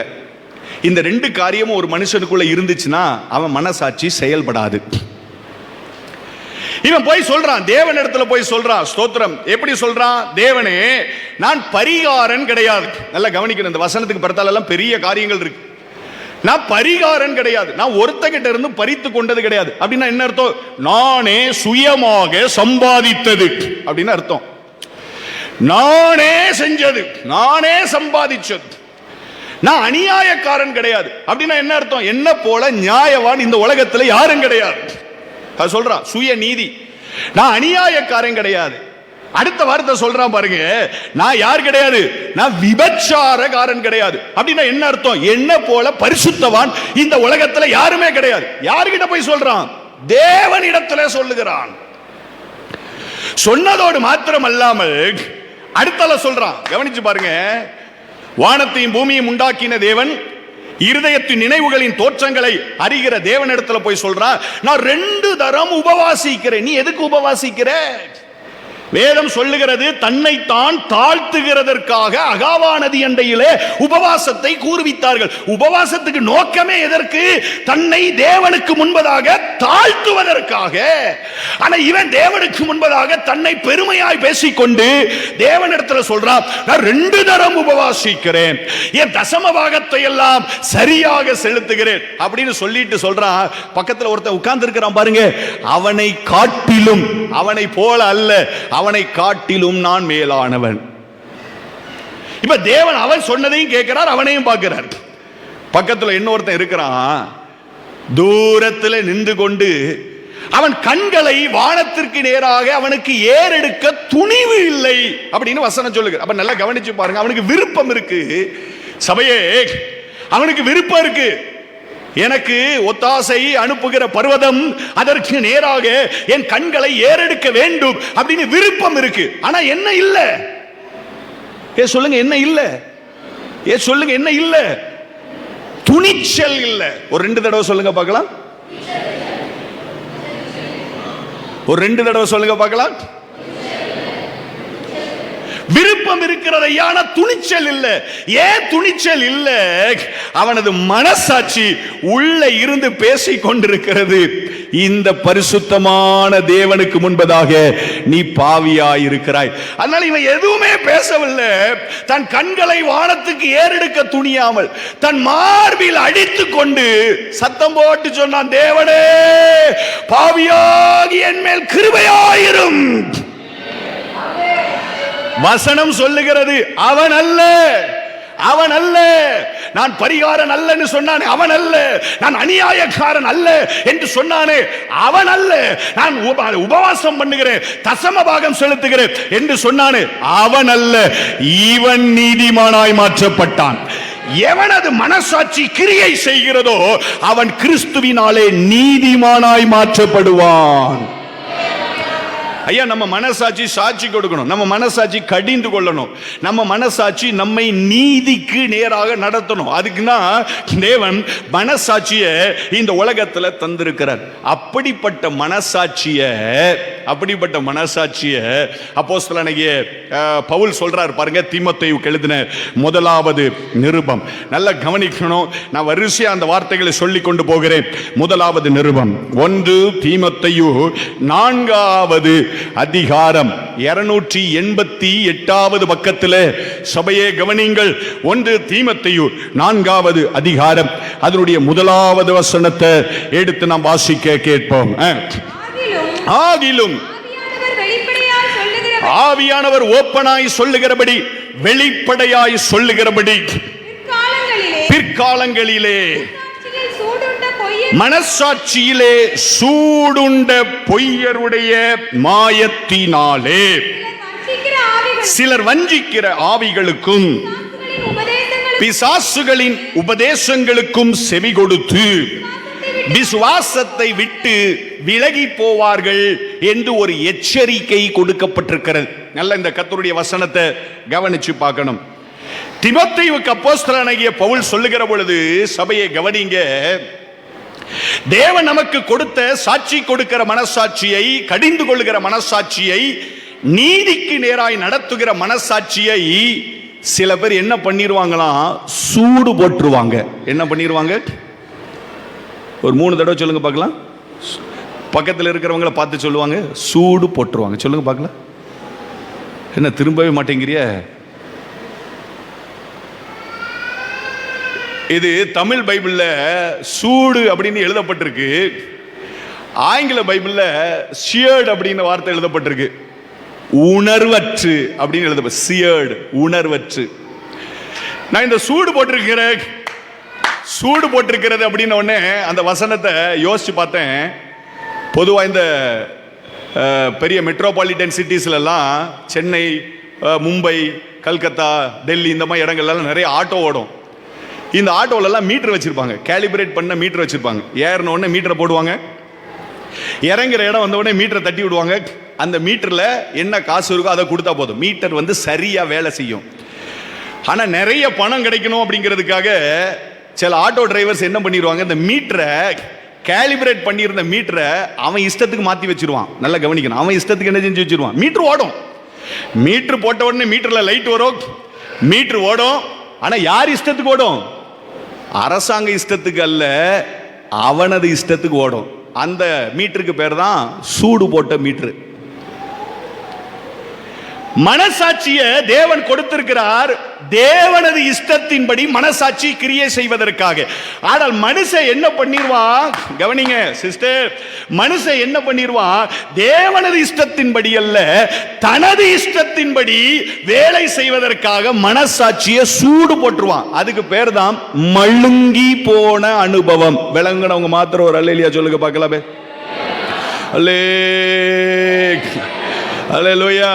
இந்த 2 காரியமும் ஒரு மனுஷனுக்குள்ள இருந்துச்சுன்னா அவன் மனசாட்சி செயல்படாது. இவன் போய் சொல்றான், தேவன் இடத்துல போய் சொல்றான். ஸ்தோத்திரம். எப்படி சொல்றான்? தேவனே, நான் பரிகாரன் கிடையாது. நல்லா கவனிக்கணும். இந்த வசனத்துக்கு பிறத்தாலெல்லாம் பெரிய காரியங்கள் இருக்கு. நான் பரிகாரன் கிடையாது, நான் ஒருத்தகிட்ட இருந்து பறித்து கொண்டது கிடையாது. அப்படின்னா என்ன அர்த்தம்? நானே சுயமாக சம்பாதித்தது அப்படின்னு அர்த்தம். நானே செஞ்சது, நானே சம்பாதிச்சது. நான் அநியாயக்காரன் கிடையாது. அப்படின்னா என்ன அர்த்தம்? என்ன போல நியாயவான் இந்த உலகத்தில் யாரும் கிடையாது. அது சொல்றான், சுய நீதி. நான் அநியாயக்காரன் கிடையாது. அடுத்த வார்த்தை சொல்றான் பாருங்க, நான் யார் கிடையாது? நான் விபச்சாரக்காரன் கிடையாது. அப்படின்னா என்ன அர்த்தம்? என்ன போல பரிசுத்தவான் இந்த உலகத்தில் யாருமே கிடையாது. யாருகிட்ட போய் சொல்றான்? தேவனிடத்துல சொல்லுகிறான். சொன்னதோடு மாத்திரம் அல்லாமல் அடுத்தல சொல்றான். கவனிச்சு பாருங்க. வானத்தையும் பூமியையும் உண்டாக்கின தேவன், இருதயத்தின் நினைவுகளின் தோற்றங்களை அறிகிற தேவனிடத்துல போய் சொல்றான், நான் 2 தரம் உபவாசிக்கிறேன். நீ எதுக்கு உபவாசிக்கிற? வேதம் சொல்லுகிறது, தன்னைத்தான் தாழ்த்துகிறதற்காக அகாவா நதி அண்டையிலே உபவாசத்தை கூறுவித்தார்கள். உபவாசத்துக்கு நோக்கமே எதற்கு? தன்னை தேவனுக்கு முன்பதாக தாழ்த்துவதற்காக. ஆனா இவன் தேவனுக்கு முன்பதாக தன்னை பெருமையாய் பேசிக்கொண்டு தேவனிடத்துல சொல்றான், நான் 2 தரம் உபவாசிக்கிறேன், என் தசம பாகத்தை எல்லாம் சரியாக செலுத்துகிறேன் அப்படின்னு சொல்லிட்டு சொல்றான். பக்கத்துல ஒருத்தன் உட்கார்ந்து இருக்கிறான் பாருங்க, அவனை காட்டிலும், அவனை போல அல்ல, அவனை காட்டிலும் நான் மேலானவன். இப்ப தேவன் அவன் சொன்னதையும் கேட்கிறார், அவனையும் பார்க்கிறார். பக்கத்துல இன்னொருத்தன் இருக்கிறான், தூரத்தில் நின்று கொண்டு அவன் கண்களை வானத்திற்கு நேராக அவனுக்கு ஏறெடுக்க துணிவு இல்லை அப்படின்னு வசனம் சொல்லுங்க. அப்ப நல்லா கவனிச்சு பாருங்க. அவனுக்கு விருப்பம் இருக்கு, சபையே, அவனுக்கு விருப்பம் இருக்கு. எனக்கு ஒத்தாசை அனுப்புகிற பர்வதம், அதற்கு நேராக என் கண்களை ஏறெடுக்க வேண்டும் அப்படின்னு விருப்பம் இருக்கு. ஆனா என்ன இல்ல? சொல்லுங்க, என்ன இல்ல? சொல்லுங்க, என்ன இல்ல? துணிச்சல் இல்ல. ஒரு 2 தடவை சொல்லுங்க பார்க்கலாம். ஒரு 2 தடவை சொல்லுங்க பார்க்கலாம். விருப்பம் இருக்கிறது, ஆனா துணிச்சல் இல்ல. ஏன் துணிச்சல் இல்ல? அவனது மனசாட்சி உள்ள இருந்து பேசிக் கொண்டிருக்கிறது, இந்த பரிசுத்தமான தேவனுக்கு முன்பதாக நீ பாவியாய் இருக்கிறாய். அதனால இவன் எதுவுமே பேசவில்லை. தன் கண்களை வானத்துக்கு ஏறெடுக்க துணியாமல் தன் மார்பில் அடித்துக் கொண்டு சத்தம் போட்டு சொன்னான், தேவனே பாவியாகி என் மேல் கிருபையாயிரும். வசனம் சொல்லுகிறது, அவன் அல்ல, அவன் அல்ல, நான் பரிகாரன் அல்லன்னு சொன்னானே அவன் அல்ல, நான் அநியாயக்காரன் அல்ல என்று சொன்னானே அவன் அல்ல, நான் உபவாசம் பண்ணுகிறேன், தசம பாகம் செலுத்துகிறேன் என்று சொன்னானே அவன் அல்ல. இவன் நீதிமானாய் மாற்றப்பட்டான். எவனது மனசாட்சி கிரியை செய்கிறதோ அவன் கிறிஸ்துவினாலே நீதிமானாய் மாற்றப்படுவான். ஐயா, நம்ம மனசாட்சி சாட்சி கொடுக்கணும். நம்ம மனசாட்சி கடிந்து கொள்ளணும். நம்ம மனசாட்சி நம்மை நீதிக்கு நேராக நடத்தணும். அதுக்குன்னா தேவன் மனசாட்சியை இந்த உலகத்தில் தந்திருக்கிறார். அப்படிப்பட்ட மனசாட்சியை அப்படிப்பட்ட மனசாட்சியை அப்போஸ்தலனாகிய பவுல் சொல்றார் பாருங்க. தீமோத்தேயுவுக்கு எழுதின முதலாவது நிருபம். நல்லா கவனிக்கணும், நான் வரிசையா அந்த வார்த்தைகளை சொல்லி கொண்டு போகிறேன். முதலாவது நிருபம் 1 தீமோத்தேயு 4வது அதிகாரம் 288வது பக்கத்தில். சபையே கவனிங்கள். 1 தீமோத்தேயு 4வது அதிகாரம் அதனுடைய முதலாவது வசனத்தை எடுத்து நாம் வாசிக்க கேட்போம். ஆகிலும் ஆவியானவர் ஓப்பனாய் சொல்லுகிறபடி, வெளிப்படையாய் சொல்லுகிறபடி, பிற்காலங்களிலே மனசாட்சியிலே சூடுண்ட பொய்யருடைய மாயத்தினாலே சிலர் வஞ்சிக்கிற ஆவிகளுக்கும் பிசாசுகளின் உபதேசங்களுக்கும் செவி கொடுத்து விசுவாசத்தை விட்டு விலகி போவார்கள் என்று ஒரு எச்சரிக்கை கொடுக்கப்பட்டிருக்கிறது. நல்ல இந்த கர்த்தருடைய வசனத்தை கவனிச்சு பார்க்கணும். தீமோத்தேயுவுக்கு அப்போஸ்தலனாகிய பவுல் சொல்லுகிற பொழுது, சபையை கவனிங்க, தேவன் நமக்கு கொடுத்த சாட்சி கொடுக்கிற மனசாட்சியை, கடிந்து கொள்ளுகிற மனசாட்சியை, நீதிக்கு நேராய் நடத்துகிற மனசாட்சியை சில பேர் என்ன பண்ணிடுவாங்களாம், சூடு போட்டுருவாங்க. என்ன பண்ணிடுவாங்க? ஒரு 3 தடவை சொல்லுங்க பார்க்கலாம். பக்கத்தில் இருக்கிறவங்கள பார்த்து சொல்லுவாங்க, சூடு போட்டுருவாங்க. சொல்லுங்க பார்க்கலாம். என்ன திரும்பவே மாட்டேங்கிறிய? இது தமிழ் பைபிள்ல சூடு அப்படின்னு எழுதப்பட்டிருக்கு. ஆங்கில பைபிள்ல சியர்டு அப்படின்னு வார்த்தை எழுதப்பட்டிருக்கு. உணர்வற்று அப்படின்னு எழுதப்பட்ட சியர்டு, உணர்வற்று. நான் இந்த சூடு போட்டிருக்கிறது அப்படின்னு உடனே அந்த வசனத்தை யோசிச்சு பார்த்தேன். பொதுவாக இந்த பெரிய மெட்ரோபாலிட்டன் சிட்டிஸ்லாம், சென்னை, மும்பை, கல்கத்தா, டெல்லி, இந்த மாதிரி இடங்கள்லாம் நிறைய ஆட்டோ ஓடும். இந்த ஆட்டோலெல்லாம் மீட்டர் வச்சிருப்பாங்க, கேலிபிரேட் பண்ண மீட்டர் வச்சிருப்பாங்க. ஏறின உடனே மீட்டரை போடுவாங்க, இறங்குற இடம் வந்த உடனே மீட்டரை தட்டி விடுவாங்க. அந்த மீட்டர்ல என்ன காசு இருக்கோ அதை கொடுத்தா போதும். மீட்டர் வந்து சரியா வேலை செய்யும். ஆனா நிறைய பணம் கிடைக்கணும் அப்படிங்கிறதுக்காக சில ஆட்டோ டிரைவர்ஸ் என்ன பண்ணிடுவாங்க, இந்த மீட்டரை கேலிபிரேட் பண்ணியிருந்த மீட்டரை அவன் இஷ்டத்துக்கு மாத்தி வச்சிருவான். நல்லா கவனிக்கணும், அவன் இஷ்டத்துக்கு என்ன செஞ்சு வச்சிருவான். மீட்டர் ஓடும், மீட்டர் போட்ட உடனே மீட்டர்ல லைட் வரும், மீட்டர் ஓடும். ஆனா யார் இஷ்டத்துக்கு ஓடும்? அரசாங்க இஷ்டத்துக்கு அல்ல, அவனது இஷ்டத்துக்கு ஓடும். அந்த மீட்டருக்கு பேர் தான் சூடு போட்ட மீட்டர். மனசாட்சிய தேவன் கொடுத்திருக்கிறார், தேவனது இஷ்டத்தின்படி மனசாட்சி கிரியை செய்வதற்காக. ஆனால் மனுஷன் என்ன பண்ணிடுவான், கவனிங்க சிஸ்டர், மனுஷன் என்ன பண்ணிடுவான், தேவனது இஷ்டத்தின்படி அல்ல, தனது இஷ்டத்தின்படி வேலை செய்வதற்காக மனசாட்சியை சூடு போட்டுருவான். அதுக்கு பேர் தான் மழுங்கி போன அனுபவம். விளங்குனவங்க மாத்திரம் ஒரு அல்லேலூயா சொல்லுங்க பார்க்கலாமே. அல்லேலூயா.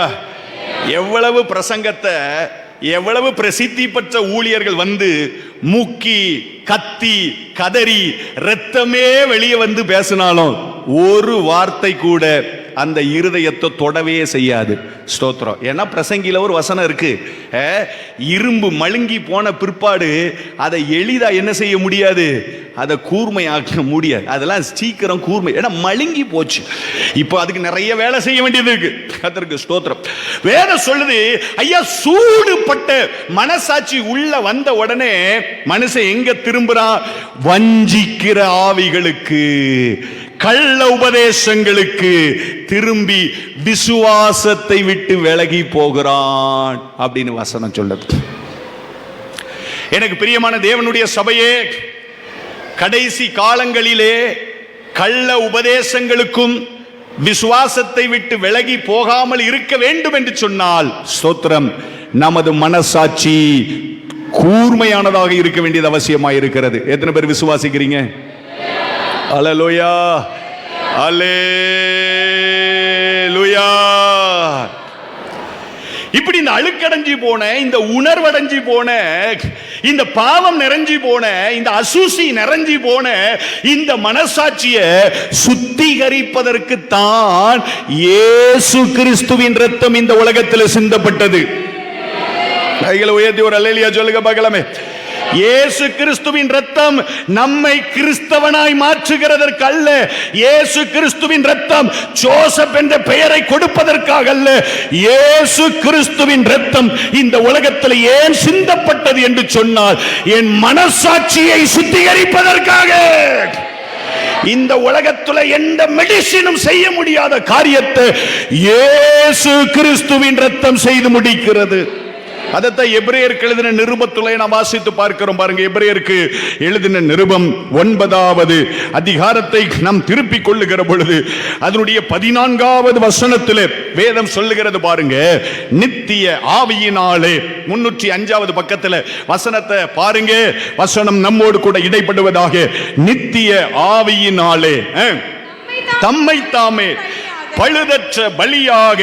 எவ்வளவு பிரசங்கத்தை, எவ்வளவு பிரசித்தி பெற்ற ஊழியர்கள் வந்து முக்கி கத்தி கதறி ரத்தமே வெளியே வந்து பேசினாலும் ஒரு வார்த்தை கூட அந்த இருதயத்தை தொடவே செய்யாது. ஸ்தோத்திரம். ஏன்னா பிரசங்கில ஒரு வசனம் இருக்கு, இரும்பு மழுங்கி போன பிற்பாடு அதை எளிதா என்ன செய்ய முடியாது, அதை கூர்மையாக்க முடியாது. அதெல்லாம் சீக்கிரம் கூர்மை, ஏன்னா மழுங்கி போச்சு. இப்போ அதுக்கு நிறைய வேலை செய்ய வேண்டியது இருக்கு. கர்த்தருக்கு ஸ்தோத்திரம். வேதம் சொல்லுது, ஐயா சூடுபட்ட மனசாட்சி உள்ள வந்த உடனே மனுஷன் எங்க திரும்புறான், வஞ்சிக்கிற ஆவிகளுக்கு, கள்ள உபதேசங்களுக்கு திரும்பி விசுவாசத்தை விட்டு விலகி போகிறான் அப்படின்னு வசனம் சொல்லுது. எனக்கு பிரியமான தேவனுடைய சபையே, கடைசி காலங்களிலே கள்ள உபதேசங்களுக்கும் விசுவாசத்தை விட்டு விலகி போகாமல் இருக்க வேண்டும் என்று சொன்னால், ஸ்தோத்திரம், நமது மனசாட்சி கூர்மையானதாக இருக்க வேண்டியது அவசியமாக இருக்கிறது. எத்தனை பேர் விசுவாசிக்கிறீங்க? அல்லேலூயா, அல்லேலூயா. இப்படி இந்த அழுக்கடைஞ்சி போன, இந்த உணர்வடைஞ்சி போன, இந்த பாவம் நிறைஞ்சி போன, இந்த அசூசி நிறைஞ்சி போன இந்த மனசாட்சியை சுத்திகரிப்பதற்கு தான் இயேசு கிறிஸ்துவின் ரத்தம் இந்த உலகத்தில் சிந்தப்பட்டது. கைகளை உயர்த்தி ஒரு அல்லேலூயா சொல்லுங்க பார்க்கலாமே. இயேசு கிறிஸ்துவின் ரத்தம் நம்மை கிறிஸ்தவனாய் மாற்றுகிறதற்கு அல்ல. இயேசு கிறிஸ்துவின் ரத்தம் ஜோசப் என்ற பெயரை கொடுப்பதற்காக அல்ல. இயேசு கிறிஸ்துவின் ரத்தம் இந்த உலகத்தில் ஏன் சிந்தப்பட்டது என்று சொன்னால், என் மனசாட்சியை சுத்திகரிப்பதற்காக. இந்த உலகத்துல எந்த மெடிசினும் செய்ய முடியாத காரியத்தை இயேசு கிறிஸ்துவின் ரத்தம் செய்து முடிக்கிறது. அதைத்தான் எபிரேயருக்கு எழுதின நிருபத்திலே நாம் வாசித்து பார்க்கிறோம். பாருங்க, எபிரேயருக்கு எழுதின நிருபம் 9வது அதிகாரத்தை நாம் திருப்பிக் கொள்ளுகிற பொழுது அதனுடைய 14வது வசனத்திலே வேதம் சொல்லுகிறது. பாருங்க, நித்திய ஆவியினாலே 305வது பக்கத்தில் வசனத்தை பாருங்க. வசனம் நம்மோடு கூட இடைப்படுவதாக, நித்திய ஆவியினாலே தம்மை தாமே பழுதற்ற பலியாக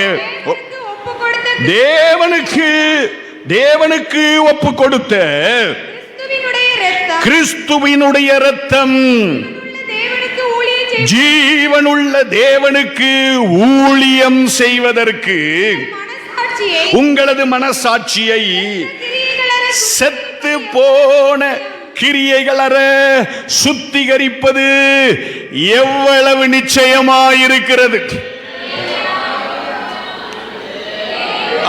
தேவனுக்கு ஒப்பு கொடுத்த கிறிஸ்துவினுடைய இரத்தம் ஜீவனுள்ள தேவனுக்கு ஊழியம் செய்வதற்கு உங்களது மனசாட்சியை செத்து போன கிரியைகளற சுத்திகரிப்பது எவ்வளவு நிச்சயமாயிருக்கிறது.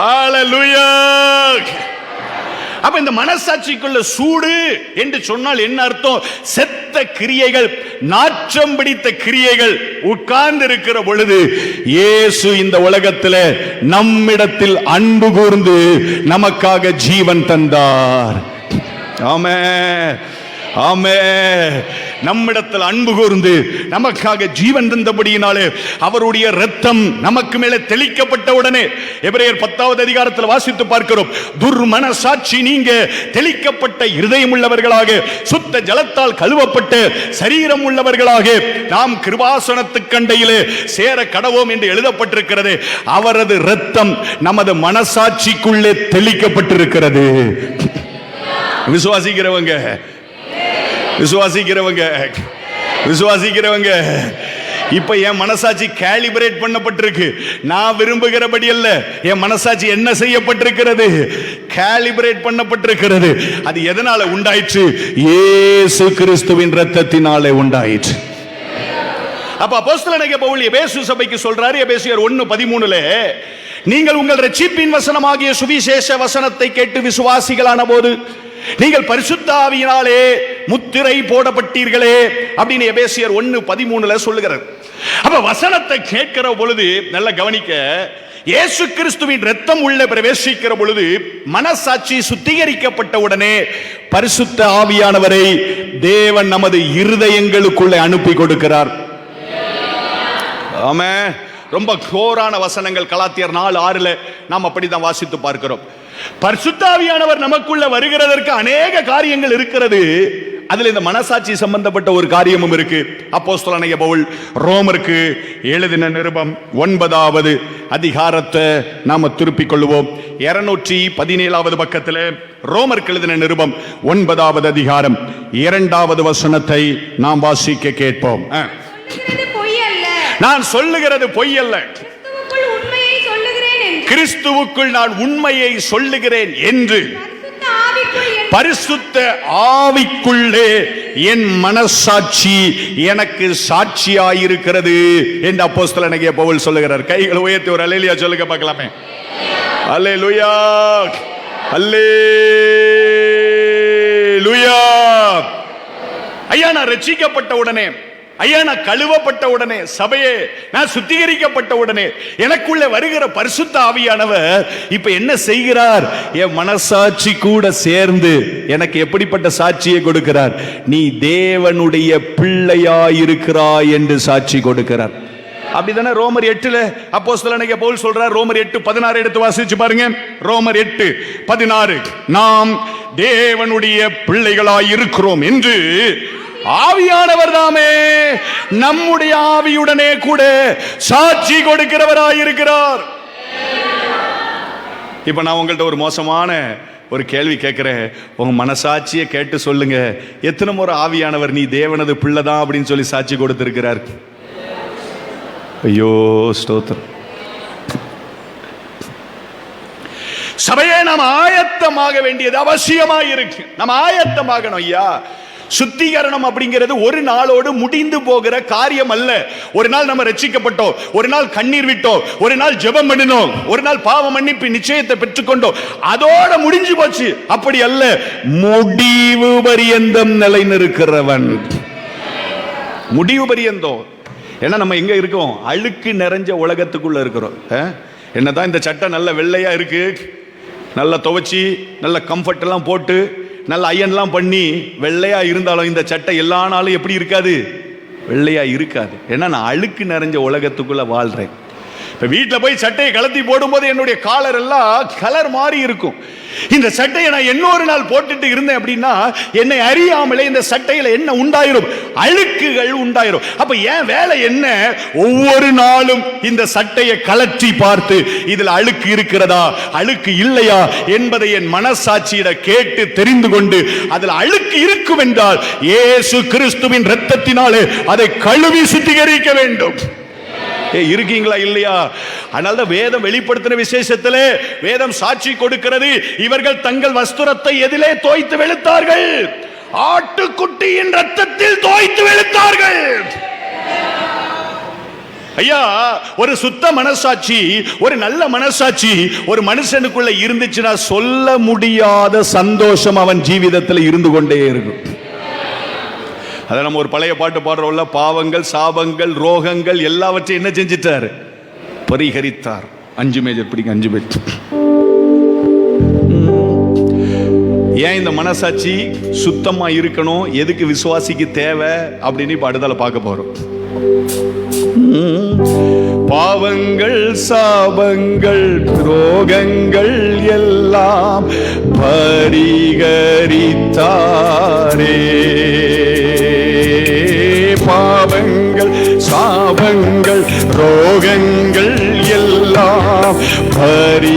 ஹல்லேலூயா. அப்ப இந்த மனசாட்சிக்குள்ள சூடு என்று சொன்னால் என்ன அர்த்தம்? செத்த கிரியைகள், நாற்றம் பிடித்த கிரியைகள் உட்கார்ந்து இருக்கிற பொழுது இயேசு இந்த உலகத்தில் நம்மிடத்தில் அன்பு கூர்ந்து நமக்காக ஜீவன் தந்தார். ஆமென், ஆமென். நம்மிடத்தில் அன்பு கூர்ந்து நமக்காக ஜீவன் தந்தபடியினாலே அவருடைய இரத்தம் நமக்கு மேலே தெளிக்கப்பட்ட உடனே எபிரேயர் 10வது அதிகாரத்தில் வாசித்து பார்க்கிறோம். துர்மனசாட்சி நீங்க தெளிக்கப்பட்ட இருதயம் உள்ளவர்களாக, சுத்த ஜலத்தால் கழுவப்பட்ட சரீரம் உள்ளவர்களாக நாம் கிருபாசனத்துக்கண்டையிலே சேர கடவோம் என்று எழுதப்பட்டிருக்கிறது. அவரது இரத்தம் நமது மனசாட்சிக்குள்ளே தெளிக்கப்பட்டிருக்கிறது. விசுவாசிக்கிறவங்க விசுவாசிக்கிறவங்க விசுவாசிக்கிறவங்க இப்ப என் மனசாட்சி கேலிபரேட் பண்ணப்பட்டிருக்கு. நான் விரும்புகிறபடி அல்ல, என் மனசாட்சி என்ன செய்யப்பட்டிருக்கிறது? கேலிபரேட் பண்ணப்பட்டிருக்கிறது. அது எதனால உண்டாயிற்று? இயேசு கிறிஸ்துவின் இரத்தத்தினாலே உண்டாயிற்று. அப்ப அப்போஸ்தலனாகிய பவுல் எபேசு சபைக்கு சொல்றாரு, எபேசியர் 1:13, நீங்கள் உங்கள் ரட்சிப்பின் வசனமாகிய சுவிசேஷ வசனத்தை கேட்டு விசுவாசிகளான போது நீங்கள் பரிசுத்த ஆவியினாலே முத்திரை போடப்பட்டீர்களே அப்படின்னு எபேசியர் 1:13 சொல்லுகிறார். அப்ப வசனத்தை கேட்கிற பொழுது நல்ல கவனிக்க, இயேசு கிறிஸ்துவின் இரத்தம் உள்ள பிரவேசிக்கிற பொழுது மனசாட்சி சுத்திகரிக்கப்பட்ட உடனே பரிசுத்த ஆவியானவரை தேவன் நமது இருதயங்களுக்குள்ளே அனுப்பி கொடுக்கிறார். ஆமென். ரொம்ப கோரான வசனங்கள் கலாத்தியர் 4:6 நாம் அப்படிதான் வாசித்து பார்க்கிறோம். பரிசுத்த ஆவியானவர் நமக்குள்ள வருகிறதற்கு அநேக காரியங்கள் இருக்கிறது. அதுல இந்த மனசாட்சி சம்பந்தப்பட்ட ஒரு காரியமும் இருக்கு. அப்போஸ்தலனாகிய பவுல் ரோமருக்கு எழுதின நிருபம் 9வது அதிகாரத்தை நாம திருப்பிக் கொள்வோம். 217வது பக்கத்தில் ரோமருக்கு எழுதின நிருபம் 9வது அதிகாரம் 2வது வசனத்தை நாம் வாசிக்க கேட்போம். நான் சொல்லுகிறது பொய் அல்ல, கிறிஸ்துவுக்குள் நான் உண்மையை சொல்லுகிறேன் என்று பரிசுத்த ஆவிக்குள்ளே என் மனசாட்சி எனக்கு சாட்சியாயிருக்கிறது என்று அப்போஸ்தலனாகிய பவுல் சொல்லுகிறார். கைகளை உயர்த்தி ஒரு அல்லேலூயா சொல்லுங்க பார்க்கலாமே. அல்லேலூயா, அல்லேலூயா. ஐயா, நான் ரட்சிக்கப்பட்ட உடனே, ஐயா நான் கழுவப்பட்ட உடனே, சபையே நான் சுத்திகரிக்கப்பட்ட உடனே எனக்குள்ள வருகிற பரிசுத்த ஆவியானவர் இப்ப என்ன செய்கிறார்? என் மனசாட்சி கூட சேர்ந்து எனக்கு எப்படிப்பட்ட சாட்சியை கொடுக்கிறார்? நீ தேவனுடைய பிள்ளையாயிருக்கிறாய் என்று சாட்சி கொடுக்கிறார். அப்படிதானே ரோமர் 8 அப்போஸ்தலனாகிய பவுல் சொல்றார். ரோமர் 8:16 எடுத்து வாசிச்சு பாருங்க. ரோமர் 8:16, நாம் தேவனுடைய பிள்ளைகளாய் இருக்கிறோம் என்று ஆவியானவர் தாமே நம்முடைய ஆவியுடனே கூட சாட்சி கொடுக்கிறவராயிருக்கிறார். இப்ப நான் உங்கள்ட்ட ஒரு மோசமான ஒரு கேள்வி கேட்கிறேன். உங்க மனசாட்சியை கேட்டு சொல்லுங்க, எத்தனை முறை ஆவியானவர் நீ தேவனது பிள்ளைதான் அப்படின்னு சொல்லி சாட்சி கொடுத்திருக்கிறார்? ஐயோ ஸ்தோத்திரம். சபையே நாம் ஆயத்தமாக வேண்டியது அவசியமாக இருக்கு. நம்ம ஆயத்தமாகணும் ஐயா. சுத்திகரணம் அப்படிங்கிறது ஒரு நாளோடு முடிந்து போகிற காரியம் அல்ல. ஒரு நாள் நம்ம ரட்சிக்கப்பட்டோம், ஒரு நாள் கண்ணீர் விட்டோம், ஒரு நாள் ஜெபம் பண்ணினோம், ஒரு நாள் பாவ மன்னிப்பு நிச்சயத்தை பெற்றுக்கொண்டோம், அதோட முடிஞ்சு போச்சு. அப்படி அல்ல. முடிவு பரியந்தம் நிலைநிற்கிறவன். முடிவு பரியந்தம். ஏன்னா நம்ம எங்க இருக்கோம்? அழுக்கு நிறைஞ்ச உலகத்துக்குள்ள இருக்கிறோம். என்னதான் இந்த சட்டை நல்ல வெள்ளையா இருக்கு, நல்லா துவைச்சி நல்ல கம்ஃபர்ட் எல்லாம் போட்டு நல்ல அயன்லாம் பண்ணி வெள்ளையா இருந்தாலும் இந்த சட்டை எல்லா நாளும் எப்படி இருக்காது? வெள்ளையா இருக்காது. ஏன்னா நான் அழுக்கு நிறைஞ்ச உலகத்துக்குள்ள வாழ்றேன். இப்ப வீட்டில் போய் சட்டையை கலத்தி போடும்போது என்னுடைய காலர் எல்லாம் கலர் மாறி இருக்கும். இந்த சட்டையை நான் இன்னொரு நாள் போட்டுட்டு இருந்தேன் அப்படின்னா என்னை அறியாமலே இந்த சட்டையில என்ன உண்டாயிரும்? அழுக்குகள் உண்டாயிரும். அப்ப ஏன் வேலை என்ன? ஒவ்வொரு நாளும் இந்த சட்டையை கலற்றி பார்த்து இதில் அழுக்கு இருக்கிறதா அழுக்கு இல்லையா என்பதை என் மனசாட்சியிட கேட்டு தெரிந்து கொண்டு அதில் அழுக்கு இருக்கும் என்றால் இயேசு கிறிஸ்துவின் இரத்தத்தினாலே அதை கழுவி சுத்திகரிக்க வேண்டும். இருக்கீங்களா இல்லையா? அதனால வேதம் வெளிப்படுத்தின விசேஷத்திலே வேதம் சாட்சி கொடுக்கிறது. இவர்கள் தங்கள் வஸ்திரத்தை எதிலே தோய்த்து வெளுத்தார்கள்? ஆட்டுக்குட்டியின் ரத்தத்தில் தோய்த்து வெளுத்தார்கள். ஐயா, ஒரு சுத்த மனசாட்சி, ஒரு நல்ல மனசாட்சி ஒரு மனுஷனுக்குள்ள இருந்துச்சுன்னா சொல்ல முடியாத சந்தோஷம் அவன் ஜீவிதத்தில் இருந்து கொண்டே இருக்கும். அதை நம்ம ஒரு பழைய பாட்டு பாடுறோம்ல, பாவங்கள் சாபங்கள் ரோகங்கள் எல்லாவற்றையும் என்ன செஞ்சிட்டார்? பரிகரித்தார். 5 மேஜர் பிடிக்கும், 5 பேர். ஏன் இந்த மனசாட்சி சுத்தமா இருக்கணும்? எதுக்கு விசுவாசிக்கு தேவை அப்படின்னு இப்ப அடுத்தால பார்க்க போறோம். பாவங்கள் சாபங்கள் ரோகங்கள் எல்லாம் பரிகரித்தாரே. பாவங்கள் சாபங்கள் ரோகங்கள் எல்லாம் பரிகரித்தாரே.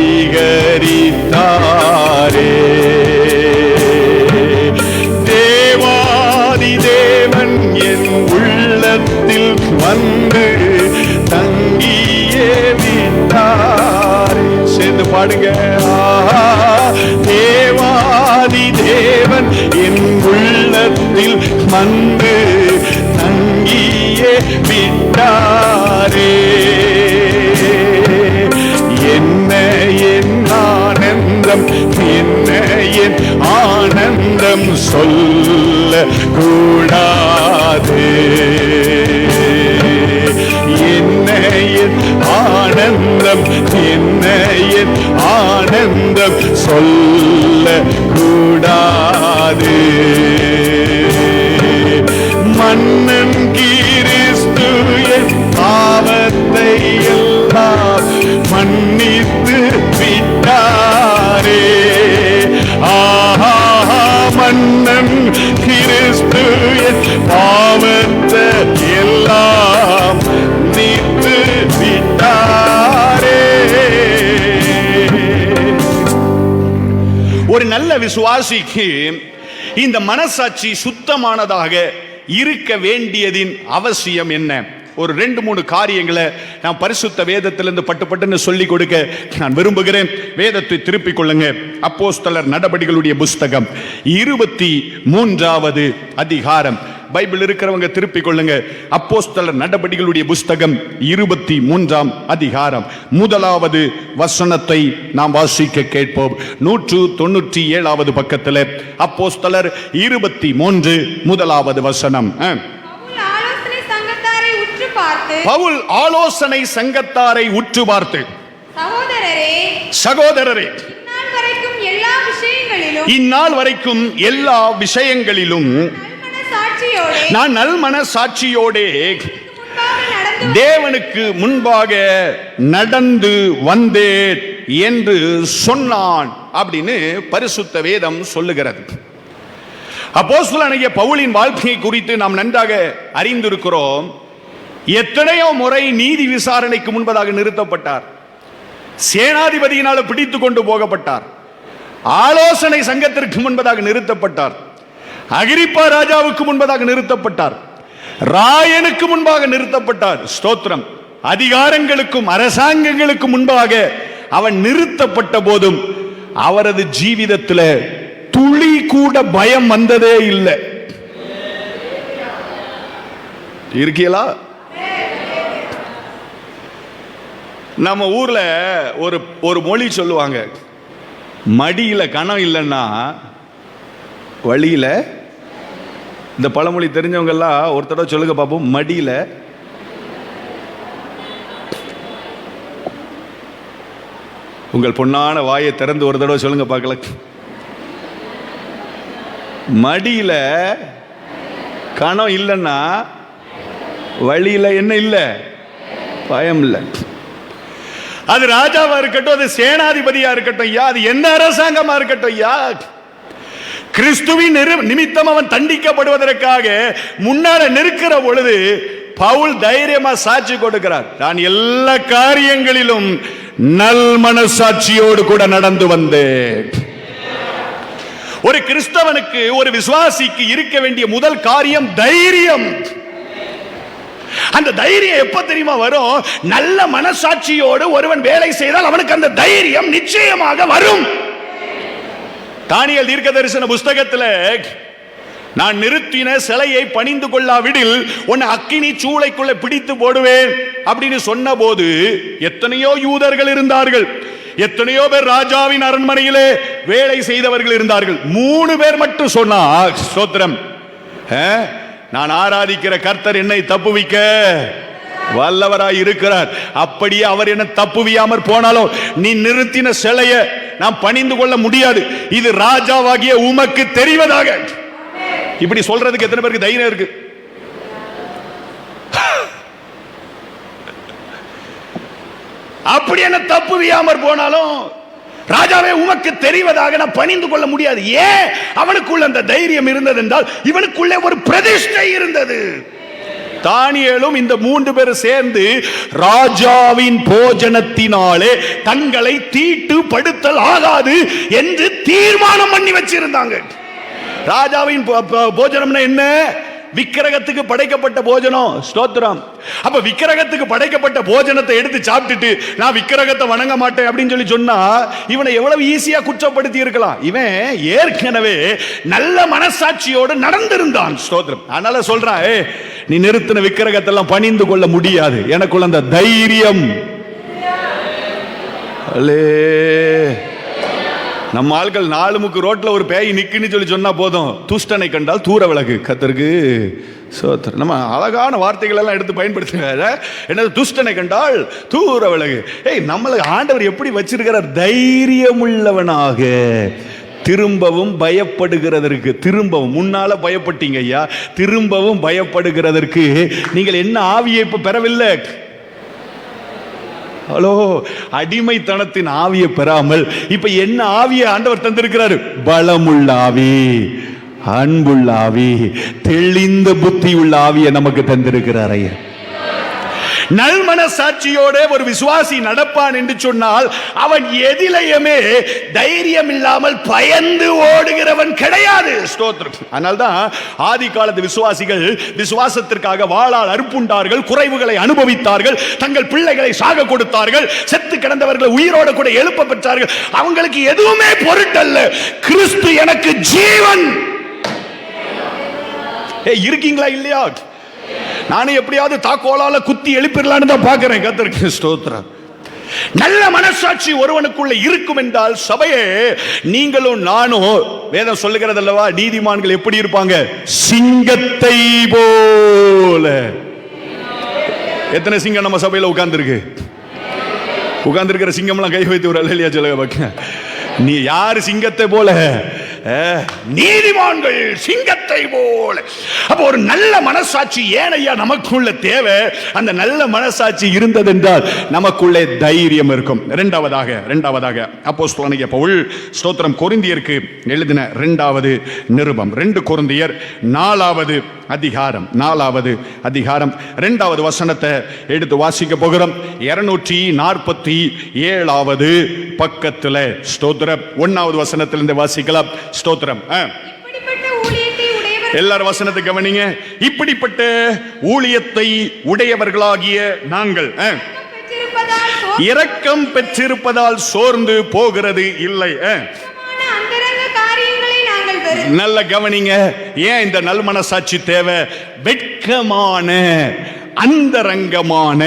தேவாதி தேவன் என் உள்ளத்தில் வந்து தங்கியே விட்டாரே. சேர்ந்து பாடுங்க. தேவாதி தேவன் என் உள்ளத்தில் வந்து தங்கியே விட்டாரே. என்ன என் ஆனந்தம், என்ன என் ஆனந்தம் சொல்ல கூடாது. என்ன என் ஆனந்தம், என்ன என் ஆனந்தம் சொல்ல கூடாது. மன்னன் கிறிஸ்து என் பாவத்தை எல்லாம் மன்னித்து விட்டாரே. ஆஹா, மன்னன் கிறிஸ்து என் பாவத்தை எல்லாம் மன்னித்து விட்டாரே. ஒரு நல்ல விசுவாசிக்கு இந்த மனசாட்சி சுத்தமானதாக இருக்க வேண்டியதின் அவசியம் என்ன? ஒரு 2-3 காரியங்களை நான் பரிசுத்த வேதத்திலிருந்து பட்டுன்னு சொல்லி கொடுக்க நான் விரும்புகிறேன். வேதத்தை திருப்பிக் கொள்ளுங்க. அப்போஸ்தலர் நடபடிகளுடைய புஸ்தகம் 23வது அதிகாரம். பைபிள் இருக்கிறவங்க திருப்பிக் கொள்ளுங்க. அப்போஸ்தலர் நடபடிகளுடைய புஸ்தகம் 23ஆம் அதிகாரம் 1வது வசனத்தை நாம் வாசிக்க கேட்போம். 197வது பக்கத்தில் அப்போஸ்தலர் 23 1வது வசனம். பவுல் ஆலோசனை சங்கத்தாரை உற்று பார்த்து, சகோதரரே, இந்நாள் வரைக்கும் எல்லா விஷயங்களிலும் நான் நல்மன சாட்சியோடே தேவனுக்கு முன்பாக நடந்து வந்தேன் என்று சொன்னான் அப்படின்னு பரிசுத்த வேதம் சொல்லுகிறது. அப்போஸ்தலனாகிய பவுலின் வாழ்க்கையை குறித்து நாம் நன்றாக அறிந்திருக்கிறோம். எத்தனையோ முறை நீதி விசாரணைக்கு முன்பதாக நிறுத்தப்பட்டார். சேனாதிபதியினால் பிடித்து கொண்டு போகப்பட்டார். ஆலோசனை சங்கத்திற்கு முன்பதாக நிறுத்தப்பட்டார். அகிரிப்பா ராஜாவுக்கு முன்பதாக நிறுத்தப்பட்டார். ராயனுக்கு முன்பாக நிறுத்தப்பட்டார். ஸ்தோத்திரம். அதிகாரங்களுக்கும் அரசாங்கங்களுக்கும் முன்பாக அவன் நிறுத்தப்பட்ட போதும் அவரது ஜீவிதத்தில் துளி கூட பயம் வந்ததே இல்லை. இருக்கீங்களா? நம்ம ஊர்ல ஒரு மொழி சொல்லுவாங்க, மடியில கணம் இல்லைன்னா வழியில. இந்த பழமொழி தெரிஞ்சவங்க எல்லாம் ஒரு தடவை சொல்லுங்க பாப்போம். மடியில உங்கள் பொன்னான வாயை திறந்து ஒரு தடவை சொல்லுங்க பார்க்கல. மடியில கணம் இல்லைன்னா வழியில என்ன இல்லை? பயம் இல்லை. அது ராஜாவா இருக்கட்டும், அது சேனாதிபதியா இருக்கட்டும் ஐயா, அது எந்த அரசாங்கமா இருக்கட்டும் ஐயா, கிறிஸ்துவின் நிமித்தம் அவன் தண்டிக்கப்படுவதற்காக முன்னால நிற்கிற பொழுது பவுல் தைரியமா சாட்சி கொடுக்கிறார். நான் எல்லா காரியங்களிலும் நல் மனசாட்சியோடு கூட நடந்து வந்தேன். ஒரு கிறிஸ்தவனுக்கு, ஒரு விசுவாசிக்கு இருக்க வேண்டிய முதல் காரியம் தைரியம். அந்த தைரியம் எப்ப தெரியுமா வரும்? நல்ல மனசாட்சியோடு ஒருவன் வேலை செய்தால் அவனுக்கு அந்த தைரியம் நிச்சயமாக வரும். தானியேல் தீர்க்கதரிசன புஸ்தகத்தில், நான் நிறுத்தின சிலையை பணிந்து கொள்ளாவிடில் உன்னை அக்கினி சூளைக்குள்ள பிடித்து போடுவேன் அப்படின்னு சொன்ன போது எத்தனையோ யூதர்கள் இருந்தார்கள், எத்தனையோ பேர் ராஜாவின் அரண்மனையிலே வேலை செய்தவர்கள் இருந்தார்கள். 3 பேர் மட்டும் சொன்னார், ஸ்தோத்திரம், நான் ஆராதிக்கிற கர்த்தர் என்னை தப்புவிக்க வல்லவராய் இருக்கிறார். அப்படியே அவர் என்ன தப்புவியாமற் போனாலும் நீ நிறுத்தின சிலையை நாம் பணிந்து கொள்ள முடியாது, இது ராஜாவாகிய உமக்கு தெரிவதாக. இப்படி சொல்றதுக்கு எத்தனை பேருக்கு தைரியம் இருக்கு? அப்படி என்ன தப்புவியாமற் போனாலும் ராஜாவே உமக்கு தெரிவதாக நான் பணிந்து கொள்ள முடியாது. ஏன்? அவனுக்குள்ள அந்த தைரியம் இருந்தது என்றால் இவனுக்குள்ளே ஒரு பிரதிஷ்டை இருந்தது. தானியேலும் இந்த 3 பேர் சேர்ந்து ராஜாவின் போஜனத்தினாலே தங்களை தீட்டு படுத்தல் ஆகாது என்று தீர்மானம் பண்ணி வச்சிருந்தாங்க. ராஜாவின் போஜனம்னா என்ன? விக்கிரகத்துக்கு படைக்கப்பட்ட போஜனம். ஸ்தோத்திரம். அப்ப விக்கிரகத்துக்கு படைக்கப்பட்ட போஜனத்தை எடுத்து சாப்பிட்டுட்டு நான் விக்கிரகத்தை வணங்க மாட்டேன் அப்படின்னு சொல்லி சொன்னா இவனை எவ்வளவு ஈஸியா குற்றப்படுத்தி இருக்கலாம். இவன் ஏற்கனவே நல்ல மனசாட்சியோடு நடந்திருந்தான். ஸ்தோத்திரம். அதனால சொல்றான், நீ நிறுத்தின விக்கிரகத்தை எல்லாம் பணிந்து கொள்ள முடியாது, எனக்குள்ள அந்த தைரியம். நம்ம ஆட்கள் 4 முக்கு ரோட்ல ஒரு பேய் நிக்குன்னு சொல்லி சொன்னா போதும், துஷ்டனை கண்டால் தூர விலகு. கர்த்தருக்கு சோத்திரம். நம்ம அழகான வார்த்தைகள் எல்லாம் எடுத்து பயன்படுத்துங்க. என்ன? துஷ்டனை கண்டால் தூர விலகு. நம்மளுக்கு ஆண்டவர் எப்படி வச்சிருக்கிறார்? தைரியம் உள்ளவனாக. திரும்பவும் பயப்படுகிறதற்கு, திரும்பவும் முன்னால பயப்பட்டீங்க ஐயா, திரும்பவும் பயப்படுகிறதற்கு நீங்கள் என்ன ஆவியை இப்ப பெறவில்லை? ஹலோ, அடிமைத்தனத்தின் ஆவியை பெறாமல் இப்ப என்ன ஆவியை ஆண்டவர் தந்திருக்கிறாரு? பலமுள்ள ஆவி, அன்புள்ள ஆவி, தெளிந்த புத்தி உள்ள ஆவியை நமக்கு தந்திருக்கிறார் ஐயா. நல்மனசாட்சியோட ஒரு விசுவாசி நடப்பான் என்று சொன்னால் அவன் எதிலையுமே தைரியம் இல்லாமல் பயந்து ஓடுகிறவன் கிடையாது. ஸ்தோத்திரம். அதனால்தான் ஆதி காலத்து விசுவாசிகள் விசுவாசத்திற்காக வாளால் அறுப்புண்டார்கள், குறைவுகளை அனுபவித்தார்கள், தங்கள் பிள்ளைகளை சாக கொடுத்தார்கள், செத்து கிடந்தவர்களை உயிரோடு கூட எழுப்ப பெற்றார்கள். அவங்களுக்கு எதுவுமே பொருட்டல்ல, கிறிஸ்து எனக்கு ஜீவன். இருக்கீங்களா இல்லையா? நானும் எப்படியாவது தாக்கோலால குத்தி எழுப்பிடலான்னு தான் பார்க்கிறேன். கர்த்தருக்கு ஸ்தோத்திரம். நல்ல மனசாட்சி ஒருவனுக்குள்ள இருக்கும் என்றால் சபையே, நீங்களும் நானும், வேதம் சொல்லுகிறது அல்லவா, நீதிமான்கள் எப்படி இருப்பாங்க? சிங்கத்தை போல. எத்தனை சிங்கம் நம்ம சபையில உட்கார்ந்துருக்கு? உட்கார்ந்துருக்கிற சிங்கம்லாம் கை வைத்து ஒரு அல்லையா சொல்லுங்க. நீ யாரு சிங்கத்தை போல? நீதிமான்கள் சிங்கத்தை போல. அப்ப ஒரு நல்ல மனசாட்சி ஏன் ஐயா நமக்குள்ள தேவை? அந்த நல்ல மனசாட்சி இருந்தது என்றால் நமக்குள்ளே தைரியம் இருக்கும். இரண்டாவதாக அப்போஸ்தலனாகிய பவுல், ஸ்தோத்திரம், கொரிந்தியருக்கு எழுதின 2வது நிருபம், 2 கொரிந்தியர் 4வது அதிகாரம் 2வது வசனத்தை எடுத்து வாசிக்க போகிறோம். 247வது பக்கத்துல. ஸ்தோத்திரம். 1வது வசனத்திலிருந்து வாசிக்கலாம். ஸ்தோத்திரம். எல்லாரும் வசனத்தை கவனிங்க. இப்படிப்பட்ட ஊழியத்தை உடையவர்களாகிய நாங்கள் இரக்கம் பெற்றிருப்பதால் சோர்ந்து போகிறது இல்லை. அந்தரங்க காரியங்களை நாங்கள் நல்ல கவனிங்க. ஏன் இந்த நல் மனசாட்சி தேவை? வெட்கமான அந்தரங்கமான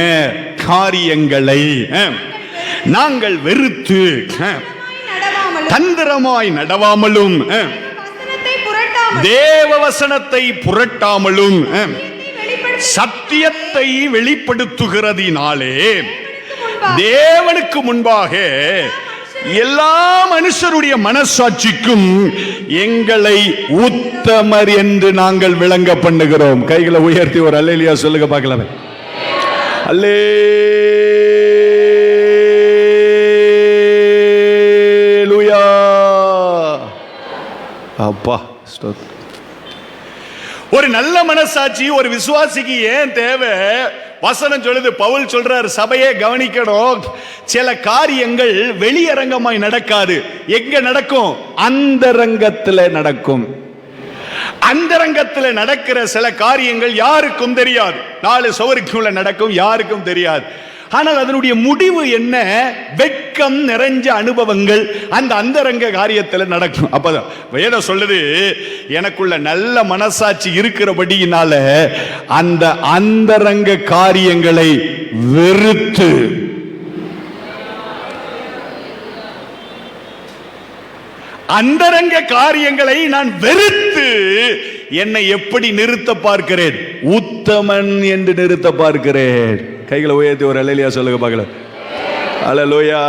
காரியங்களை நாங்கள் வெறுத்து தந்திரமாய் நடவாமலும் தேவ வசனத்தை புரட்டாமலும் சத்தியத்தை வெளிப்படுத்துகிறதினாலே தேவனுக்கு முன்பாக எல்லா மனுஷருடைய மனசாட்சிக்கும் எங்களை உத்தமர் என்று நாங்கள் விளங்க பண்ணுகிறோம். கைகளை உயர்த்தி ஒரு அல்லேலூயா சொல்லுங்க பார்க்கலாம். அல்லேலூயா. அப்பா, ஒரு நல்ல மனசாட்சி ஒரு விசுவாசிக்கு ஏன் தேவை? வசனம் சொல்லுது, பவுல் சொல்றார், சபையே கவனிக்கணும். சில காரியங்கள் வெளியரங்கமாய் நடக்காது. எங்க நடக்கும்? அந்தரங்கத்தில் நடக்கும். அந்தரங்கத்தில் நடக்கிற சில காரியங்கள் யாருக்கும் தெரியாது. 4 சுவருக்குள்ள நடக்கும், யாருக்கும் தெரியாது. ஆனால் அதனுடைய முடிவு என்ன? வெட்கம் நிறைஞ்ச அனுபவங்கள் அந்த அந்தரங்க காரியத்தில் நடக்கும். அப்பதான் வேதம் சொல்லுது, எனக்குள்ள நல்ல மனசாட்சி இருக்கிறபடியினால அந்த அந்தரங்க காரியங்களை வெறுத்து அந்தரங்க காரியங்களை நான் வெறுத்து என்னை எப்படி நிறுத்த பார்க்கிறேன்? உத்தமன் என்று நிறுத்த பார்க்கிறேன். கைகளை உயர்த்தி ஒரு அல்லேலூயா சொல்லுங்க பார்க்கலாம். அல்லேலூயா.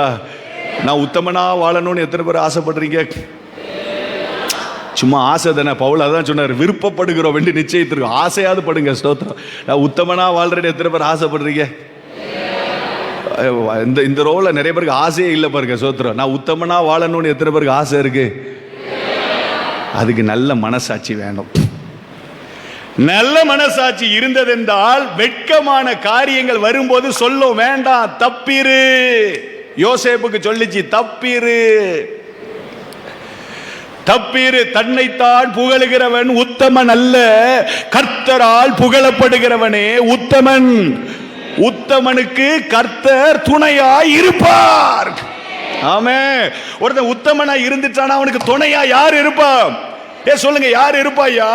நான் உத்தமனா வாழணும்னு எத்தனை பேர் ஆசைப்படுறீங்க? சும்மா ஆசை தானே. பவுல் அதான் சொன்னார், விருப்பப்படுகிறோம் என்று நிச்சயித்திருக்கோம். ஆசையாவது படுங்க. ஸ்தோத்திரம். நான் உத்தமனா வாழ்றேன்னு எத்தனை பேர் ஆசைப்படுறீங்க? இந்த ரோல நிறைய பேருக்கு ஆசையே இல்லை பாருங்க. ஸ்தோத்திரம். நான் உத்தமனா வாழணும்னு எத்தனை பேருக்கு ஆசை இருக்கு? அதுக்கு நல்ல மனசாட்சி வேணும். நல்ல மனசாட்சி இருந்ததென்றால் வெட்கமான காரியங்கள் வரும்போது சொல்லும், வேண்டாம், தப்பிரு. யோசேப்புக்கு சொல்லிச்சு, தப்பிரு தப்பிரு. தன்னைத்தான் புகழுகிறவன் உத்தமன் அல்ல, கர்த்தரால் புகழப்படுகிறவனே உத்தமன். உத்தமனுக்கு கர்த்தர் துணையாய் இருப்பார். ஆமென். ஒருத்தன் உத்தமனா இருந்துட்டானா அவனுக்கு துணையா யார் இருப்பான்? சொல்லுங்க, யார் இருப்பாயா?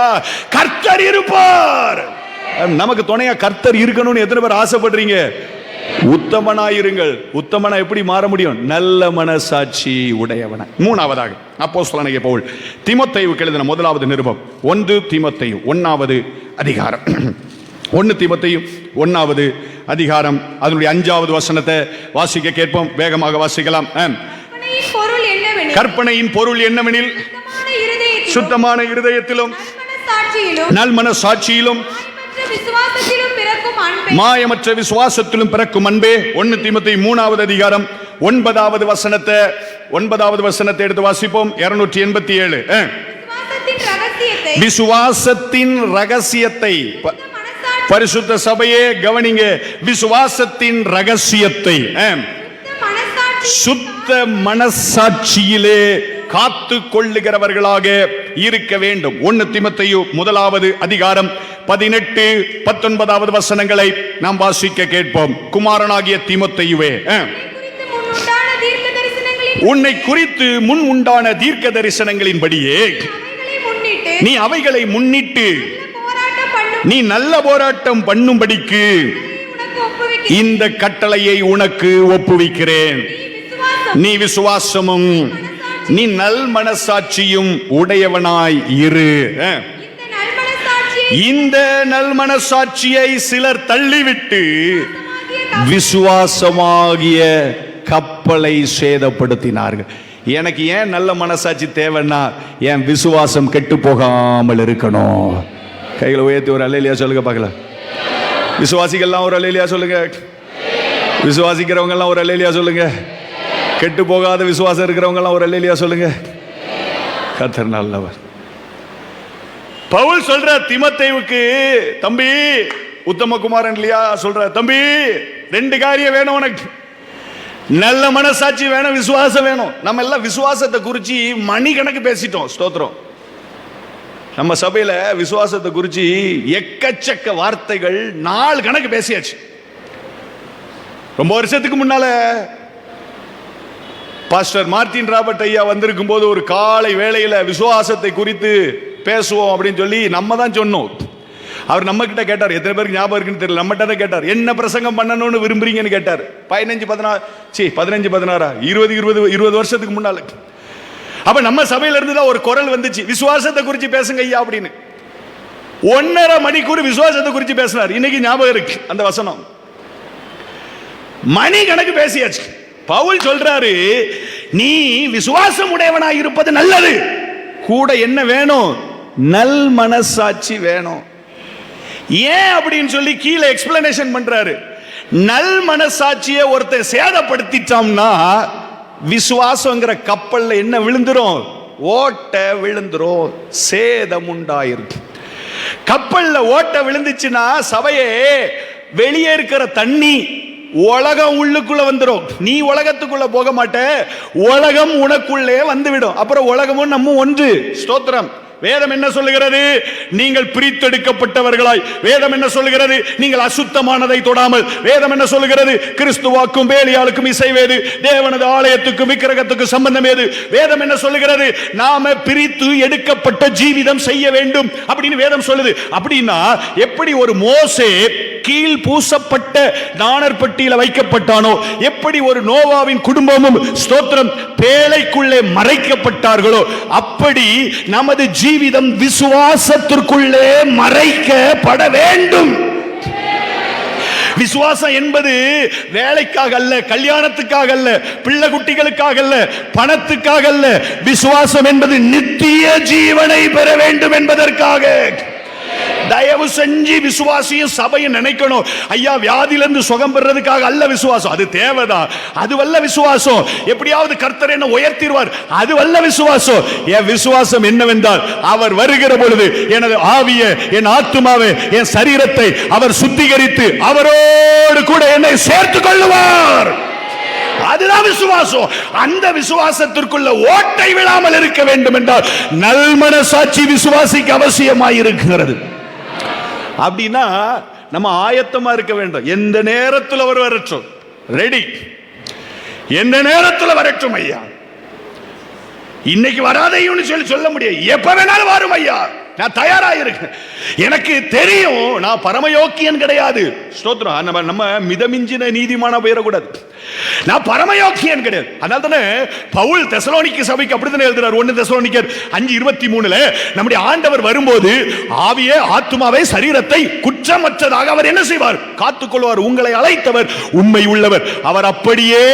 கர்த்தர் இருப்பார். நமக்கு துணையா கர்த்தர் இருக்கணும்னு எத்தனை பேர் ஆசைப்படுறீங்க? உத்தமனாயிருங்கள். உத்தமனா எப்படி மாற முடியும்? நல்ல மனசாட்சி உடையவன. 3ஆவதாக அப்போஸ்தலனாகிய பவுல் தீமோத்தேயுவுக்கு எழுதின 1வது நிருபம் 1 தீமோத்தேயு 1வது அதிகாரம் 1 தீமோத்தேயு 1வது அதிகாரம் அதனுடைய 5வது வசனத்தை வாசிக்க கேட்போம். வேகமாக வாசிக்கலாம். கற்பனையின் பொருள் என்னவெனில், சுத்தமான இருதயத்திலும் நல்மனசாட்சியிலும் மாயமற்ற விசுவாசத்திலும் பிறக்கும் அன்பே. 1 தீமோத்தேயு 3வது அதிகாரம் 9வது வசனத்தை எடுத்து வாசிப்போம். 287. விசுவாசத்தின் ரகசியத்தை. பரிசுத்த சபையே கவனிங்க, விசுவாசத்தின் ரகசியத்தை சுத்த மனசாட்சியிலே காத்து கொள்ளுகிறவர்களாக இருக்க வேண்டும். 1 தீமோத்தேயு 1வது அதிகாரம் 18, 19வது வசனங்களை நாம் வாசிக்க கேட்போம். குமாரனாகிய தீமோத்தேயுவே, உன்னை குறித்து முன் உண்டான தீர்க்க தரிசனங்களின்படியே நீ அவைகளை முன்னிட்டு நீ நல்ல போராட்டம் பண்ணும்படிக்கு இந்த கட்டளையை உனக்கு ஒப்புவிக்கிறேன். நீ விசுவாசமும் நீ நல் மனசாட்சியும் உடையவனாய் இரு. இந்த நல் மனசாட்சியை சிலர் தள்ளிவிட்டு விசுவாசமாகிய கப்பலை சேதப்படுத்தினார்கள். எனக்கு ஏன் நல்ல மனசாட்சி தேவைன்னா, என் விசுவாசம் கெட்டு போகாமல் இருக்கணும். கைகளை உயர்த்தி ஒரு அல்லேலூயா சொல்லுங்க பார்க்கலாம். விசுவாசிகள்லாம் ஒரு அல்லேலூயா சொல்லுங்க. விசுவாசிக்கிறவங்க எல்லாம் ஒரு அல்லேலூயா சொல்லுங்க. கெட்டு போகாத விசுவாசம் இருக்கிறவங்க எல்லாம் ஒரு அல்லேலூயா சொல்லுங்க. கர்த்தர் நல்லவர். பவுல் சொல்ற தீமோத்தேயுவுக்கு, தம்பி உத்தமகுமாரன் இல்லையா, சொல்ற தம்பி 2 காரியம் வேணும் உனக்கு. நல்ல மனசாட்சி வேணும், விசுவாசம் வேணும். நம்ம எல்லாம் விசுவாசத்தை குறிச்சு மணிக்கணக்கு பேசிட்டோம். ஸ்தோத்திரம். நம்ம சபையில விசுவாசத்தை குறிச்சு எக்கச்சக்க வார்த்தைகள் நாள் கணக்கு பேசியாச்சு. ரொம்ப வருஷத்துக்கு முன்னால பாஸ்டர் மார்ட்டின் ராபர்ட் ஐயா வந்திருக்கும் போது ஒரு காலை வேளையில விசுவாசத்தை குறித்து பேசுவோம் அப்படின்னு சொல்லி நம்ம தான் சொன்னோம். அவர் நம்ம கிட்ட கேட்டார், எத்தனை பேருக்கு ஞாபகம் இருக்குன்னு தெரியல, நம்மகிட்ட தான் கேட்டார், என்ன பிரசங்கம் பண்ணணும்னு விரும்புறீங்கன்னு கேட்டார். 20 வருஷத்துக்கு முன்னால. அப்ப நம்ம சபையில இருந்து தான் ஒரு குரல் வந்துச்சு, விசுவாசத்தை குறித்து பேசுங்க ஐயா அப்படின்னு. 1.5 மணிக்கூர் விசுவாசத்தை குறித்து பேசினார். இன்னைக்கு ஞாபகம் இருக்கு அந்த வசனம். மணி கணக்கு பேசியாச்சு. பவுல் சொல்றாரு, நீ விசுவாசம் உடையவனாய் இருப்பது நல்லது, கூட என்ன வேணும், நல் மனசாட்சி வேணும். ஏன் அப்படின்னு சொல்லி கீழே எக்ஸ்பிளனேஷன் பண்றாரு. நல் மனசாட்சியை ஒருத்தன் சேதப்படுத்திட்டோம்னா விசுவாசங்கிற கப்பல்ல என்ன விழுந்துரும், ஓட்ட விழுந்துரும், சேதம் உண்டாயிருக்கு. கப்பல்ல ஓட்ட விழுந்துச்சுன்னா சபையே வெளியே இருக்கிற தண்ணி உலகம் உள்ளுக்குள்ள வந்துடும். நீ உலகத்துக்குள்ள போக மாட்ட, உலகம் உனக்குள்ளே வந்துவிடும். அப்புறம் உலகமும் நம்ம ஒன்று. ஸ்தோத்திரம். வேதம் என்ன சொல்லுகிறது, நீங்கள் பிரித்தெடுக்கப்பட்டவர்களாய். வேதம் என்ன சொல்லுகிறது, நீங்கள் அசுத்தமானதை தொடாமல். வேதம் என்ன சொல்லுகிறது, கிறிஸ்துவாக்கும் பேலியாளுக்கும் இசைவேது, தேவனது ஆலயத்துக்கும் விக்கிரகத்துக்கும் சம்பந்தம் ஏது. வேதம் என்ன சொல்லுகிறது, நாம பிரித்து எடுக்கப்பட்ட ஜீவிதம் செய்ய வேண்டும் அப்படின்னு வேதம் சொல்லுது. அப்படின்னா எப்படி ஒரு மோசே கீழ் பூசப்பட்ட நாணற்பட்டியில வைக்கப்பட்டானோ, எப்படி ஒரு நோவாவின் குடும்பமும் ஸ்தோத்திரம் பேழைக்குள்ளே மறைக்கப்பட்டார்களோ, அப்படி நமது ஜீவிதம் விசுவாசத்திற்குள்ளே மறைக்கப்பட வேண்டும். விசுவாசம் என்பது வேலைக்காக அல்ல, கல்யாணத்துக்காக அல்ல, பிள்ளை குட்டிகளுக்காக அல்ல, பணத்துக்காக அல்ல. விசுவாசம் என்பது நித்திய ஜீவனை பெற வேண்டும் என்பதற்காக. தயவு செஞ்சு விசுவாசியும் சபையும் நினைக்கணும், ஐயா வியாதியிலிருந்து சுகம் பெறதுக்காக அல்ல விசுவாசம். அது தேவைதான், அதுவல்ல விசுவாசம். எப்படியாவது கர்த்தர் என்ன உயர்த்திடுவார், அதுவல்ல விசுவாசம். என் விசுவாசம் என்னவென்றால், அவர் வருகிற பொழுது எனது ஆவியை, என் ஆத்துமாவை, என் சரீரத்தை அவர் சுத்திகரித்து அவரோடு கூட என்னை சேர்த்துக் கொள்ளுவார். அதுதான் விசுவாசம். அந்த விசுவாசத்திற்குள்ள ஓட்டை விழாமல் இருக்க வேண்டும் என்றால் நல்மனசாட்சி விசுவாசிக்கு அவசியமாய் இருக்கிறது. அப்படின்னா நம்ம ஆயத்தமா இருக்க வேண்டும். எந்த நேரத்தில் அவர் வரட்டும், ரெடி. எந்த நேரத்தில் வரட்டும் ஐயா, இன்னைக்கு வராதையும் சொல்ல முடியாது. எப்ப வேணாலும் வரும் ஐயா, நான் தயாராயிருக்கேன். எனக்கு தெரியும் நான் பரமயோக்கியன் கிடையாது. ஸ்தோத்திரம். நம்ம மிதமிஞ்சின நீதிமான போயிடக்கூடாது. நான் பரமயோக்கியன் கிடையாது. அதனால தானே பவுல் தெசலோனிக்கே சபைக்கு அப்படித்தானே எழுதுறார். 1 தெசலோனிக்கர் 5:23 நம்முடைய ஆண்டவர் வரும்போது ஆவியே, ஆத்துமாவை, சரீரத்தை குற்றமற்றதாக அவர் என்ன செய்வார், காத்துக்கொள்வார். உங்களை அழைத்தவர் உண்மை உள்ளவர், அவர் அப்படியே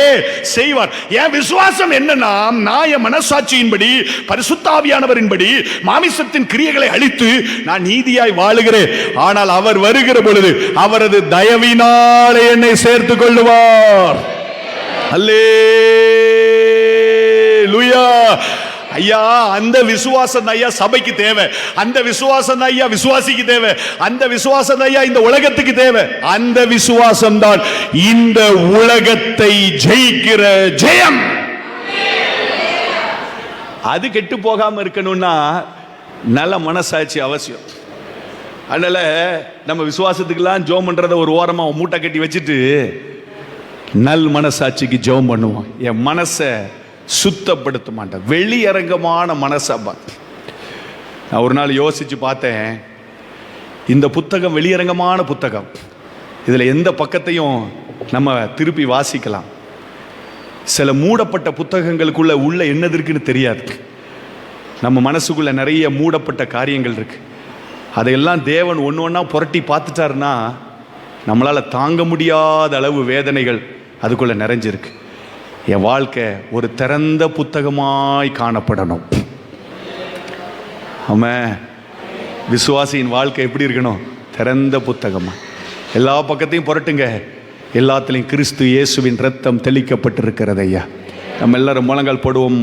செய்வார். என் விசுவாசம் என்னன்னா, நான் என் மனசாட்சியின்படி, பரிசுத்த ஆவியானவரின்படி மாமிசத்தின் கிரியைகளை அழித்து நான் நீதியாய் வாழுகிறேன். ஆனால் அவர் வருகிற பொழுது அவரது தயவினாலே என்னை சேர்த்துக் கொள்ளுவார். அல்லேலூயா. ஐயா, அந்த விசுவாசம் ஐயா சபைக்கு தேவை. அந்த விசுவாசம் ஐயா விசுவாசிக்கு தேவை. அந்த விசுவாசம் ஐயா இந்த உலகத்துக்கு தேவை. அந்த விசுவாசம் தான் இந்த உலகத்தை ஜெயிக்கிற ஜெயம். அது கெட்டு போகாம இருக்கணும்னா நல்ல மனசாட்சி அவசியம். அதனால நம்ம விசுவாசத்துக்கெல்லாம் ஜெபம் பண்றத ஒரு ஓரமா மூட்டை கட்டி வச்சுட்டு நல் மனசாட்சிக்கு ஜெபம் பண்ணுவோம். என் மனசை சுத்தப்படுத்த மாட்டேன், வெளியரங்கமான மனசை. நான் ஒரு நாள் யோசிச்சு பார்த்தேன், இந்த புத்தகம் வெளியரங்கமான புத்தகம். இதில் எந்த பக்கத்தையும் நம்ம திருப்பி வாசிக்கலாம். சில மூடப்பட்ட புத்தகங்களுக்குள்ள உள்ள என்னது இருக்குன்னு தெரியாது. நம்ம மனசுக்குள்ள நிறைய மூடப்பட்ட காரியங்கள் இருக்கு. அதையெல்லாம் தேவன் ஒன்று ஒன்றா புரட்டி பார்த்துட்டாருன்னா நம்மளால் தாங்க முடியாத அளவு வேதனைகள் அதுக்குள்ள நிறைஞ்சிருக்கு. என் வாழ்க்கை ஒரு திறந்த புத்தகமாய் காணப்படணும். ஆமாம், விசுவாசியின் வாழ்க்கை எப்படி இருக்கணும், திறந்த புத்தகமா. எல்லா பக்கத்தையும் புரட்டுங்க, எல்லாத்துலேயும் கிறிஸ்து இயேசுவின் ரத்தம் தெளிக்கப்பட்டிருக்கிறது ஐயா. நம்ம எல்லாரும் முழங்கால் போடுவோம்.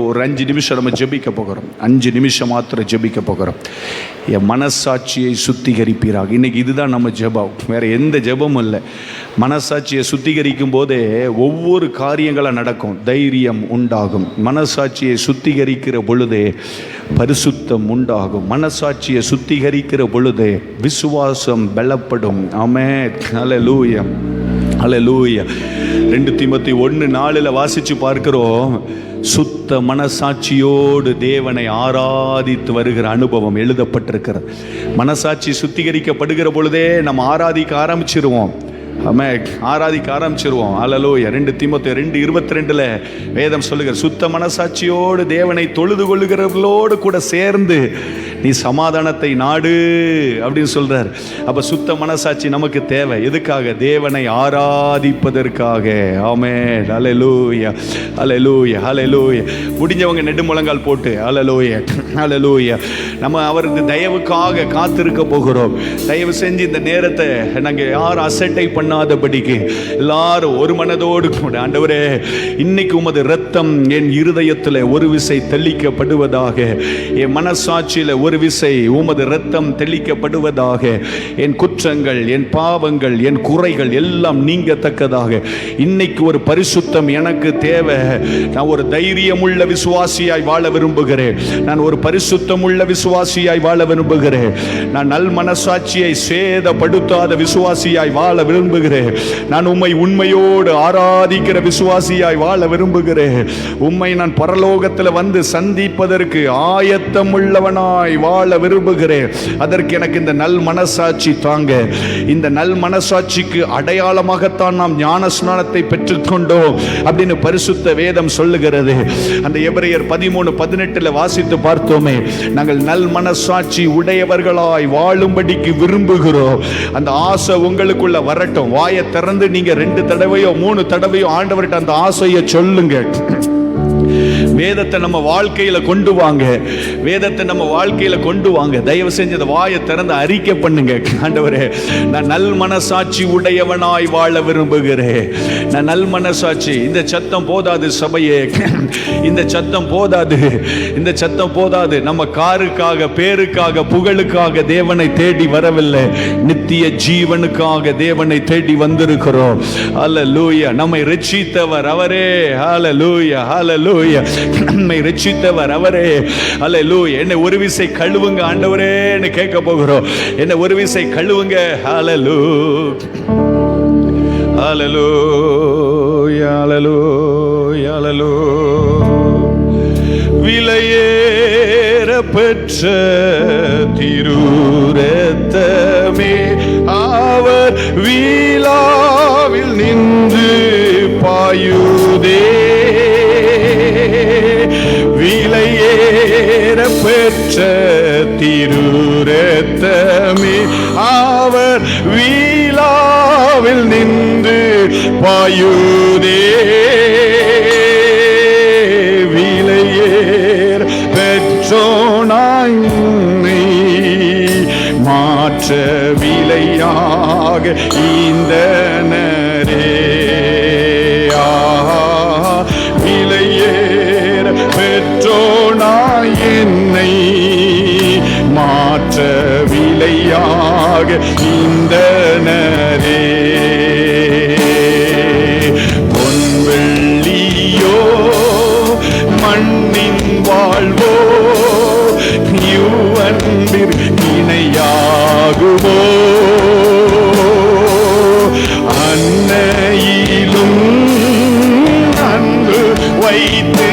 ஒரு 5 நிமிஷம் நம்ம ஜெபிக்க போகிறோம். 5 நிமிஷம் மாத்திரம் ஜெபிக்க போகிறோம். என் மனசாட்சியை சுத்திகரிப்பீராக. இன்னைக்கு இதுதான் நம்ம ஜெபம், வேற எந்த ஜெபமும் இல்லை. மனசாட்சியை சுத்திகரிக்கும் போதே ஒவ்வொரு காரியங்களாக நடக்கும். தைரியம் உண்டாகும். மனசாட்சியை சுத்திகரிக்கிற பொழுதே பரிசுத்தம் உண்டாகும். மனசாட்சியை சுத்திகரிக்கிற பொழுதே விசுவாசம் பலப்படும். ஆமென். ஹல்லேலூயா. அல்லேலூயா. 2 தீமோத்தேயு 1:4 வாசிச்சு பார்க்கிறோம். சுத்த மனசாட்சியோடு தேவனை ஆராதித்து வருகிற அனுபவம் எழுதப்பட்டிருக்கிறது. மனசாட்சி சுத்திகரிக்கப்படுகிற பொழுதே நம்ம ஆராதிக்க ஆரம்பிச்சிருவோம். ஆராதிக்க ஆரம்பிச்சிருவோம். அல்லேலூயா. 2 தீமோத்தேயு 2:22 வேதம் சொல்லுகிற சுத்த மனசாட்சியோடு தேவனை தொழுது கொள்ளுகிறவர்களோடு கூட சேர்ந்து நீ சமாதானத்தை நாடு அப்படின்னு சொல்றார். அப்ப சுத்த மனசாட்சி நமக்கு தேவை. எதுக்காக? தேவனை ஆராதிப்பதற்காக. ஆமென். அல்லேலூயா, அல்லேலூயா, அல்லேலூயா. முடிஞ்சவங்க நெடுமுழங்கால் போட்டு அல்லேலூயா, அல்லேலூயா. நம்ம அவருக்கு தயவுக்காக காத்திருக்க போகிறோம். தயவு செஞ்சு இந்த நேரத்தை நாங்கள் யாரும் அசட்டை பண்ணாதபடிக்கு எல்லாரும் ஒரு மனதோடு கூட, ஆண்டவரே இன்னைக்கு உமது இரத்தம் என் இருதயத்தில் ஒரு விசை தெளிக்கப்படுவதாக, என் மனசாட்சியில் ஒரு விசை உமது இரத்தம் தெளிக்கப்படுவதாக, என் குற்றங்கள், என் பாவங்கள், என் குறைகள் எல்லாம் நீங்கத்தக்கதாக. இன்னைக்கு ஒரு பரிசுத்தம் எனக்கு தேவை. நான் ஒரு தைரியமுள்ள விசுவாசியாய் வாழ விரும்புகிறேன். நான் ஒரு பரிசுத்தமுள்ள விசுவாசியாய் வாழ விரும்புகிறேன். நான் நல் மனசாட்சியை சேதப்படுத்தாத விசுவாசியாய் வாழ விரும்புகிறேன். நான் உம்மை உண்மையோடு ஆராதிக்கிற விசுவாசியாய் வாழ விரும்புகிறேன். உம்மை நான் பரலோகத்தில் வந்து சந்திப்பதற்கு ஆயத்தம் உள்ளவனாய் வாழ விரும்புகிறேன். அதற்கு எனக்கு இந்த நல் மனசாட்சி தாங்க. இந்த நல் மனசாட்சிக்கு அடையாளமாகத்தான் நாம் ஞான ஸ்நானத்தை பெற்றுக்கொண்டோம் அப்படின்னு பரிசுத்த வேதம் சொல்லுகிறது. அந்த எபிரேயர் 13:18 வாசித்து பார்த்தோமே, நாங்கள் நல் மனசாட்சி உடையவர்களாய் வாழும்படிக்கு விரும்புகிறோம். அந்த ஆசை உங்களுக்குள்ள வரட்டும். வாயை திறந்து நீங்க 2 தடவையோ 3 தடவையோ ஆண்டவர்கிட்ட அந்த ஆசையை சொல்லுங்க. வேதத்தை நம்ம வாழ்க்கையில கொண்டு வாங்க. வேதத்தை நம்ம வாழ்க்கையில கொண்டு வாங்க. தயவு செஞ்சு அந்த வாயை திறந்து அறிக்கை பண்ணுங்க. ஆண்டவரே, நான் நல் மனசாட்சி உடையவனாய் வாழ விரும்புகிறேன். நான் நல் மனசாட்சி. இந்த சத்தம் போதாது சபையே, இந்த சத்தம் போதாது, இந்த சத்தம் போதாது. நம்ம காருக்காக, பேருக்காக, புகழுக்காக தேவனை தேடி வரவில்லை. நித்திய ஜீவனுக்காக தேவனை தேடி வந்திருக்கிறோம். அல்லேலூயா. நம்மை ரட்சித்தவர் அவரே. அல்லேலூயா, அல்லேலூயா. நம்மை ரட்சித்தவர் அவரே. அல்லேலூயா. என்னை ஒரு விசை கழுவுங்க ஆண்டவரேன்னு கேட்க போகிறோம். என்னை ஒரு விசை கழுவுங்க. அல்லேலூயா, அல்லேலூயா, அல்லேலூயா, அல்லேலூயா. விலையேற பெற்ற திருரத்தமே அவர் வீலாவில் நின்று பாயுதே. விலையேற பெற்ற திருரத்தமே அவர் வீலாவில் நின்று பாயுதே. விலையேற பெற்றோனாய் உன்னை மாற்ற விலையாக இந்த நரே. விலையேற பெற்றோனாய் என்னை மாற்ற விலையாக இந்த நரே. பொன்வெள்ளியோ மண்ணின் வாழ்வோ யுவன்பிற் இணையாகுவோ. அன்னையிலும் அன்பு வைத்து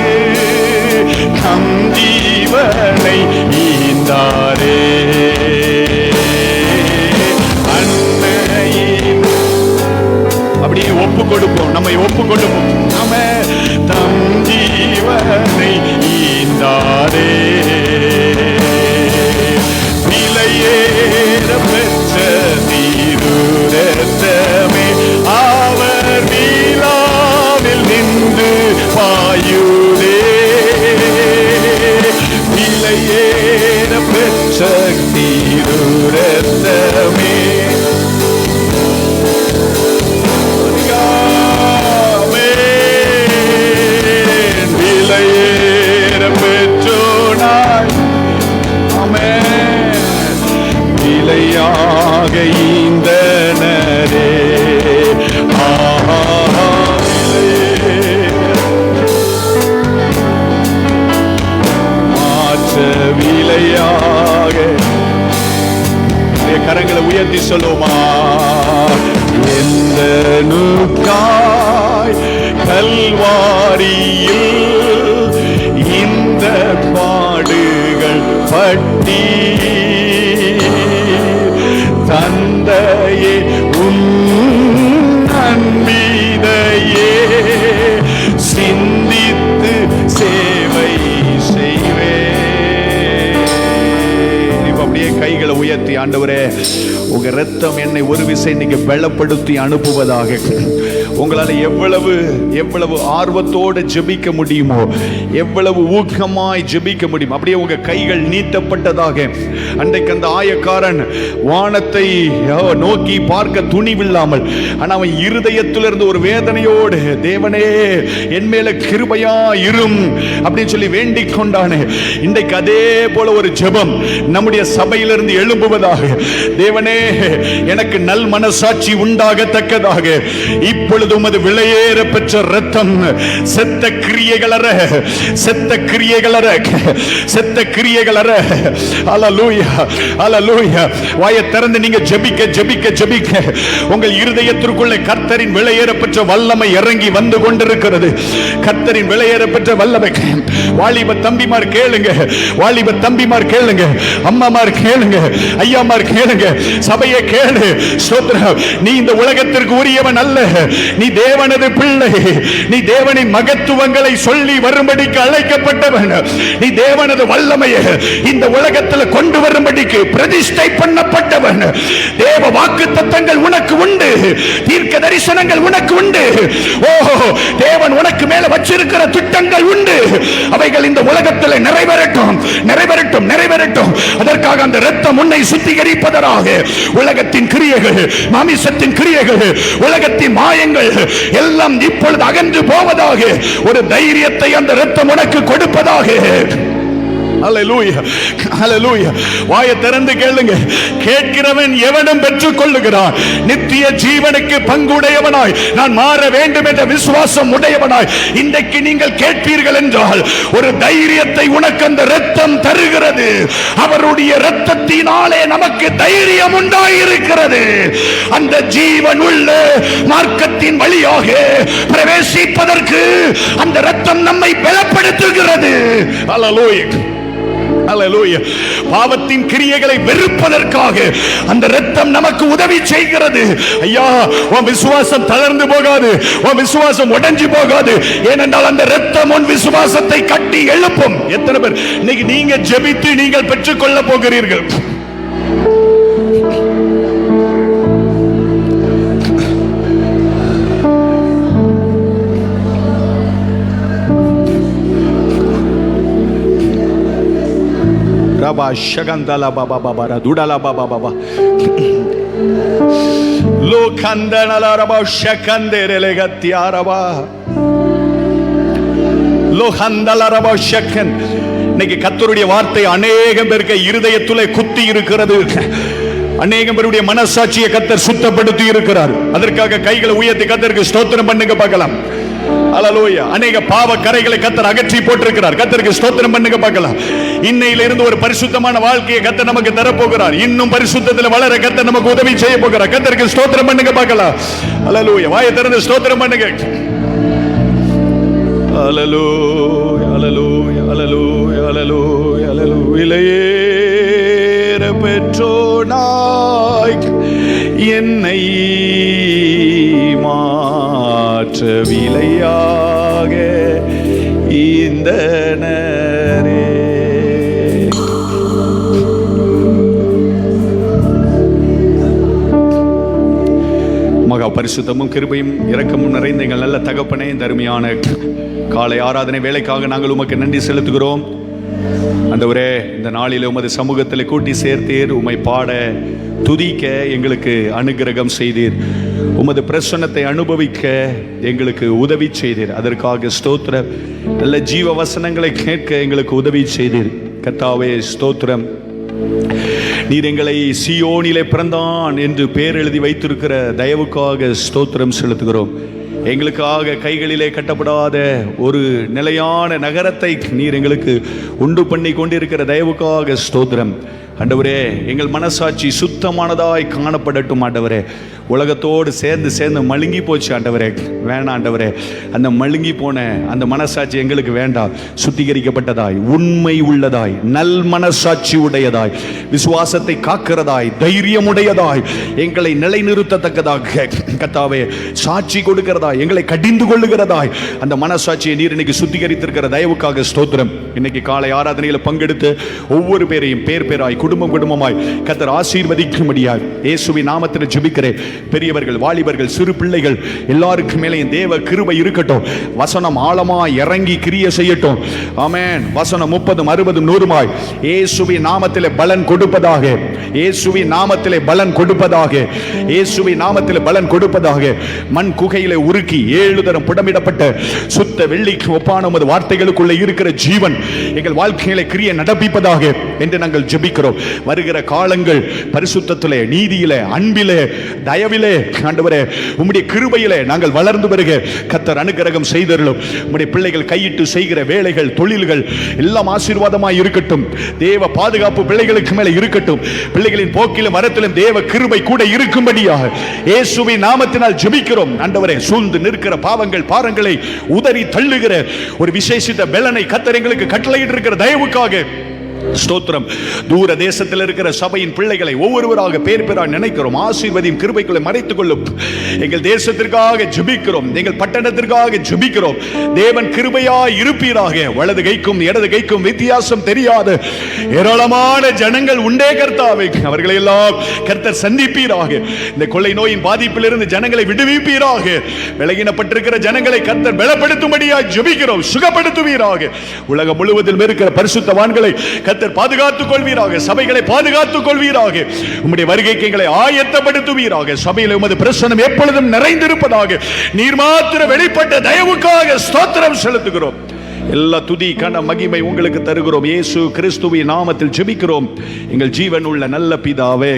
நம் ஜீவனை ஈந்தாரே. அன்னையின் அப்படியே ஒப்பு கொடுப்போம். நம்மை ஒப்பு கொடுப்போம். நாம தம் ஜீவனை ஈந்தாரே. விலையேற பெற்ற திருரத்தமே அவர் வீலாவில் நின்று பாயுதே. விலையேற பெற்ற திருரத்தமே விலையேற பெற்றோனாய் விலையாக இந்த நரே. மாற்ற விலையாக. கரங்களை உயர்த்தி சொல்லுமா, எந்தனுக்காய் கல்வாரியில் இந்த பாடுகள் பட்டி தந்தையே உன் அன்பினையே சிந்தித்து சேவை செய்வேன். இப்ப அப்படியே கைகளை உயர்த்தி, ஆண்டவரே உங்க இரத்தம் என்னை ஒரு விசை நீங்க பலப்படுத்தி அனுப்புவதாக. உங்களால் எவ்வளவு ஆர்வத்தோடு ஜெபிக்க முடியுமோ, எவ்வளவு ஊக்கமாய் ஜெபிக்க முடியும், அப்படியே உங்க கைகள் நீட்டப்பட்டதாக. அன்றைக்கு அந்த ஆயக்காரன் வானத்தை நோக்கி பார்க்க துணிவில்லாமல், ஆனா அவன் இருதயத்திலிருந்து ஒரு வேதனையோடு, தேவனே என் மேல கிருபையா இரும் அப்படின்னு சொல்லி வேண்டிக் கொண்டானே. இன்றைக்கு அதே போல ஒரு ஜெபம் நம்முடைய சபையிலிருந்து எழும்புவதாக. தேவனே எனக்கு நல் மனசாட்சி உண்டாகத்தக்கதாக இப்பொழுது உமது விலையேற பெற்ற இரத்தம் செத்த கிரியைகளற, செத்த கிரியைகளற, செத்த கிரியைகளற. அல்லேலூயா, அல்லேலூயா. வாயை திறந்து நீங்க ஜெபிக்க ஜெபிக்க ஜெபிக்க உங்கள் இருதயத்திற்குள்ளே கர்த்தரின் விலையேற பெற்ற வல்லமை இறங்கி வந்து கொண்டிருக்கிறது. கர்த்தரின் விலையேற பெற்ற வல்லமை. வாலிப தம்பிமார் கேளுங்க, வாலிப தம்பிமார் கேளுங்க, அம்மாமார் கேளுங்க, ஐயாமார் கேளுங்க, சபையை கேளு. ஸ்தோத்திரம். நீ இந்த உலகத்திற்கு உரியவன் அல்ல, நீ தேவனது பிள்ளை. நீ தேவனின் மகத்துவங்களை சொல்லி வரும்படிக்கு அழைக்கப்பட்டவன். நீ தேவனது வல்லமையை இந்த உலகத்தில் கொண்டு வரும்படிக்கு பிரதிஷ்டை பண்ணப்பட்டவன். தேவ வாக்குத்தத்தங்கள் உனக்கு உண்டு, தீர்க்க தரிசனங்கள் உனக்கு உண்டு. ஓஹோ, தேவன் உனக்கு மேல வச்சிருக்கிற திட்டங்கள் உண்டு. அவைகள் இந்த உலகத்தில் நிறைவேறட்டும், நிறைவேறட்டும், நிறைவேறட்டும். அதற்காக அந்த இரத்தம் உன்னை சுத்திகரிப்பதற்காக உலகத்தின் கிரியைகள், மாமிசத்தின் கிரியைகள், உலகத்தின் மாயங்கள் எல்லாம் இப்பொழுது அகன்று போவதாக ஒரு தைரியத்தை அந்த இரத்தம் உனக்கு கொடுப்பதாக. அல்லேலூயா, அல்லேலூயா. வாயை திறந்து கேளுங்க. கேட்கிறவன் எவனும் பெற்றுக் கொள்ளுகிறான். நித்திய ஜீவனுக்கு பங்குடையவனாய் நான் மாற வேண்டும் என்ற விசுவாசம் உடையவனாய் இன்றைக்கு நீங்கள் கேட்பீர்கள் என்றால் ஒரு தைரியத்தை உனக்கு அந்த இரத்தம் தருகிறது. அவருடைய இரத்தத்தினாலே நமக்கு தைரியம் உண்டாயிருக்கிறது. அந்த ஜீவன் உள்ள மார்க்கத்தின் வழியாக பிரவேசிப்பதற்கு அந்த இரத்தம் நம்மை பலப்படுத்துகிறது. அல்லேலூயா, அல்லேலூயா. பாவத்தின் கிரியைகளை வெறுப்பதற்காக அந்த இரத்தம் நமக்கு உதவி செய்கிறது. ஐயா, உன் விசுவாசம் தளர்ந்து போகாது, உன் விசுவாசம் உடைஞ்சு போகாது. ஏனென்றால் அந்த இரத்தம் உன் விசுவாசத்தை கட்டி எழுப்பும். எத்தனை பேர் இன்னைக்கு நீங்க ஜெபித்து நீங்கள் பெற்றுக்கொள்ள போகிறீர்கள்? Rabba Shagandala Baba Baba Dudala Baba Baba Lokandana Rabba Shakandere Legatiaraba Lohandala Rabba Shakan. இன்னைக்கு கர்த்தருடைய வார்த்தை அநேகம் பேருக்கு இருதயத்திலே குத்தி இருக்கிறது. அநேகம் பேருடைய மனசாட்சியை கர்த்தர் சுத்தப்படுத்தி இருக்கிறார். அதற்காக கைகளை உயர்த்தி கர்த்தருக்கு ஸ்தோத்திரம் பண்ணுங்க பார்க்கலாம். அல்லேலூயா. அநேக பாவ கரைகளை கர்த்தர் அகற்றி போட்டிருக்கிறார். கர்த்தருக்கு ஸ்தோத்திரம் பண்ணுங்க பார்க்கலாம். இன்னையிலிருந்து ஒரு பரிசுத்தமான வாழ்க்கையை கர்த்தர் நமக்கு தரப்போகிறார். இன்னும் பரிசுத்தத்தில் வளர கர்த்தர் நமக்கு உதவி செய்ய போகிறார். கர்த்தருக்கு ஸ்தோத்திரம் பண்ணுங்க பார்க்கலாம். அல்லேலூயா. வாயை திறந்து ஸ்தோத்திரம் பண்ணுங்க. அல்லேலூயா, அல்லேலூயா, அல்லேலூயா, அல்லேலூயா, அல்லேலூயா. விலையேற பெற்றோனாய் என்னை மாற்ற விலையாக இந்த நரே. மகா பரிசுத்தமும் கிருபையும் இரக்கமும் நிறைந்த எங்கள் நல்ல தகப்பனே, இந்த அருமையான காலை ஆராதனை வேலைக்காக நாங்கள் உமக்கு நன்றி செலுத்துகிறோம். ஆண்டவரே, இந்த நாளில் உமது சமூகத்தில் கூட்டி சேர்த்தீர். உம்மை பாட துதிக்க எங்களுக்கு அனுக்கிரகம் செய்தீர். உமது பிரசன்னத்தை அனுபவிக்க எங்களுக்கு உதவி செய்தீர். அதற்காக ஸ்தோத்திரம். நல்ல ஜீவ வசனங்களை கேட்க எங்களுக்கு உதவி செய்தீர். கர்த்தாவே ஸ்தோத்திரம். நீர் எங்களை சியோனிலே பிறந்தான் என்று பேர் எழுதி வைத்திருக்கிற தயவுக்காக ஸ்தோத்திரம் செலுத்துகிறோம். எங்களுக்காக கைகளிலே கட்டப்படாத ஒரு நிலையான நகரத்தை நீர் எங்களுக்கு உண்டு பண்ணி கொண்டிருக்கிற தயவுக்காக ஸ்தோத்திரம். ஆண்டவரே, எங்கள் மனசாட்சி சுத்தமானதாய் காணப்படட்டும். ஆண்டவரே, உலகத்தோடு சேர்ந்து சேர்ந்து மழுங்கி போச்சு ஆண்டவரே. வேணாம் ஆண்டவரே, அந்த மழுங்கி போன அந்த மனசாட்சி எங்களுக்கு வேண்டாம். சுத்திகரிக்கப்பட்டதாய், உண்மை உள்ளதாய், நல் மனசாட்சி உடையதாய், விசுவாசத்தை காக்கிறதாய், தைரியமுடையதாய், எங்களை நிலைநிறுத்தத்தக்கதாக கர்த்தாவே சாட்சி கொடுக்கிறதாய், எங்களை கடிந்து கொள்ளுகிறதாய் அந்த மனசாட்சியை நீர் இன்னைக்கு சுத்திகரித்திருக்கிற தயவுக்காக ஸ்தோத்திரம். இன்னைக்கு காலை ஆராதனையில் பங்கெடுத்து ஒவ்வொரு பேரையும் பேர் பேராய், குடும்பம் குடும்பமாய் கர்த்தர் ஆசீர்வதிக்கும்படியாய் இயேசுவின் நாமத்தில் ஜெபிக்கிறேன். பெரியவர்கள், வாலிபர்கள், சிறு பிள்ளைகள் எல்லாருக்கும் மேலே தேவ கிருபை இருக்கட்டும். வசனம் ஆழமாய் இறங்கி கிரியை செய்யட்டும். ஆமென். வசனம் 30, 60, 100 இயேசுவின் நாமத்திலே பலன் கொடுப்பதாக, இயேசுவின் நாமத்திலே பலன் கொடுப்பதாக, இயேசுவின் நாமத்திலே பலன் கொடுப்பதாக. மண் குகையிலே உருக்கி 7 தரம் புடமிடப்பட்ட சுத்த வெள்ளிக்கு ஒப்பான உமது வார்த்தைகளுக்குள்ளே இருக்கிற ஜீவன் எங்கள் வாழ்க்கையிலே கிரியை நடப்பிப்பதாக என்று நாங்கள் ஜெபிக்கிறோம். வருகிற காலங்கள் பரிசுத்தத்திலே, நீதியிலே, அன்பிலே, தயவிலே ஆண்டவரே உம்முடைய கிருபையிலே நாங்கள் வளர்ந்து வருக கர்த்தர் அனுக்கிரகம் செய்தருளும். உம்முடைய பிள்ளைகள் கையிட்டு செய்கிற வேலைகள், தொழில்கள் எல்லாம் ஆசீர்வாதமாய் இருக்கட்டும். தேவ பாதுகாப்பு பிள்ளைகளுக்கு மேலே இருக்கட்டும். பிள்ளைகளின் போக்கிலும் மரத்திலும் தேவ கிருபை கூட இருக்கும்படியாக இயேசுவின் நாமத்தினால் ஜெபிக்கிறோம். ஆண்டவரே, சூழ்ந்து நிற்கிற பாவங்கள், பாரங்களை உதறி தள்ளுகிற ஒரு விசேஷித்த பெலனை கர்த்தர் எங்களுக்கு கட்டளையிட்டு இருக்கிற தயவுக்காக ஸ்தோத்திரம். தூர தேசத்தில் இருக்கிற சபையின் பிள்ளைகளை ஒவ்வொருவராக பேர் பேராக நினைக்கிறோம். ஆசீர்வதியும் கிருபைகளை மறைத்துக் கொள்ளும். எங்கள் தேசத்திற்காக ஜெபிக்கிறோம், எங்கள் பட்டணத்திற்காக ஜெபிக்கிறோம். தேவன் கிருபையாய் இருப்பீராக. வலது கைக்கும் இடது கைக்கும் வித்தியாசம் தெரியாத ஏராளமான ஜனங்கள் உண்டே கர்த்தாவே, அவர்களை எல்லாம் கர்த்தர் சந்திப்பீராக. இந்த கொள்ளை நோயின் பாதிப்பிலிருந்து ஜனங்களை விடுவிப்பீராக. விலகினப்பட்டிருக்கிற ஜனங்களை கர்த்தர் பலப்படுத்தும்படியாய் ஜெபிக்கிறோம். சுகப்படுத்துவீராக. உலகம் முழுவதிலும் இருக்கிற பரிசுத்தவான்களை கர்த்தர் பாதுகாத்துக் கொள்வீராக. சபைகளை பாதுகாத்துக் கொள்வீராக. உம்முடைய வருகைக்கு எங்களை ஆயத்தப்படுத்துவீராக. சபையில் உமது பிரசன்னம் எப்பொழுதும் நிறைந்திருப்பதாக நீர் மாத்திர வெளிப்பட்ட தயவுக்காக ஸ்தோத்திரம் செலுத்துகிறோம். எல்லா துதி கன மகிமை உங்களுக்கு தருகிறோம். இயேசு கிறிஸ்துவின் நாமத்தில் ஜெபிக்கிறோம் எங்கள் ஜீவன் உள்ள நல்ல பிதாவே.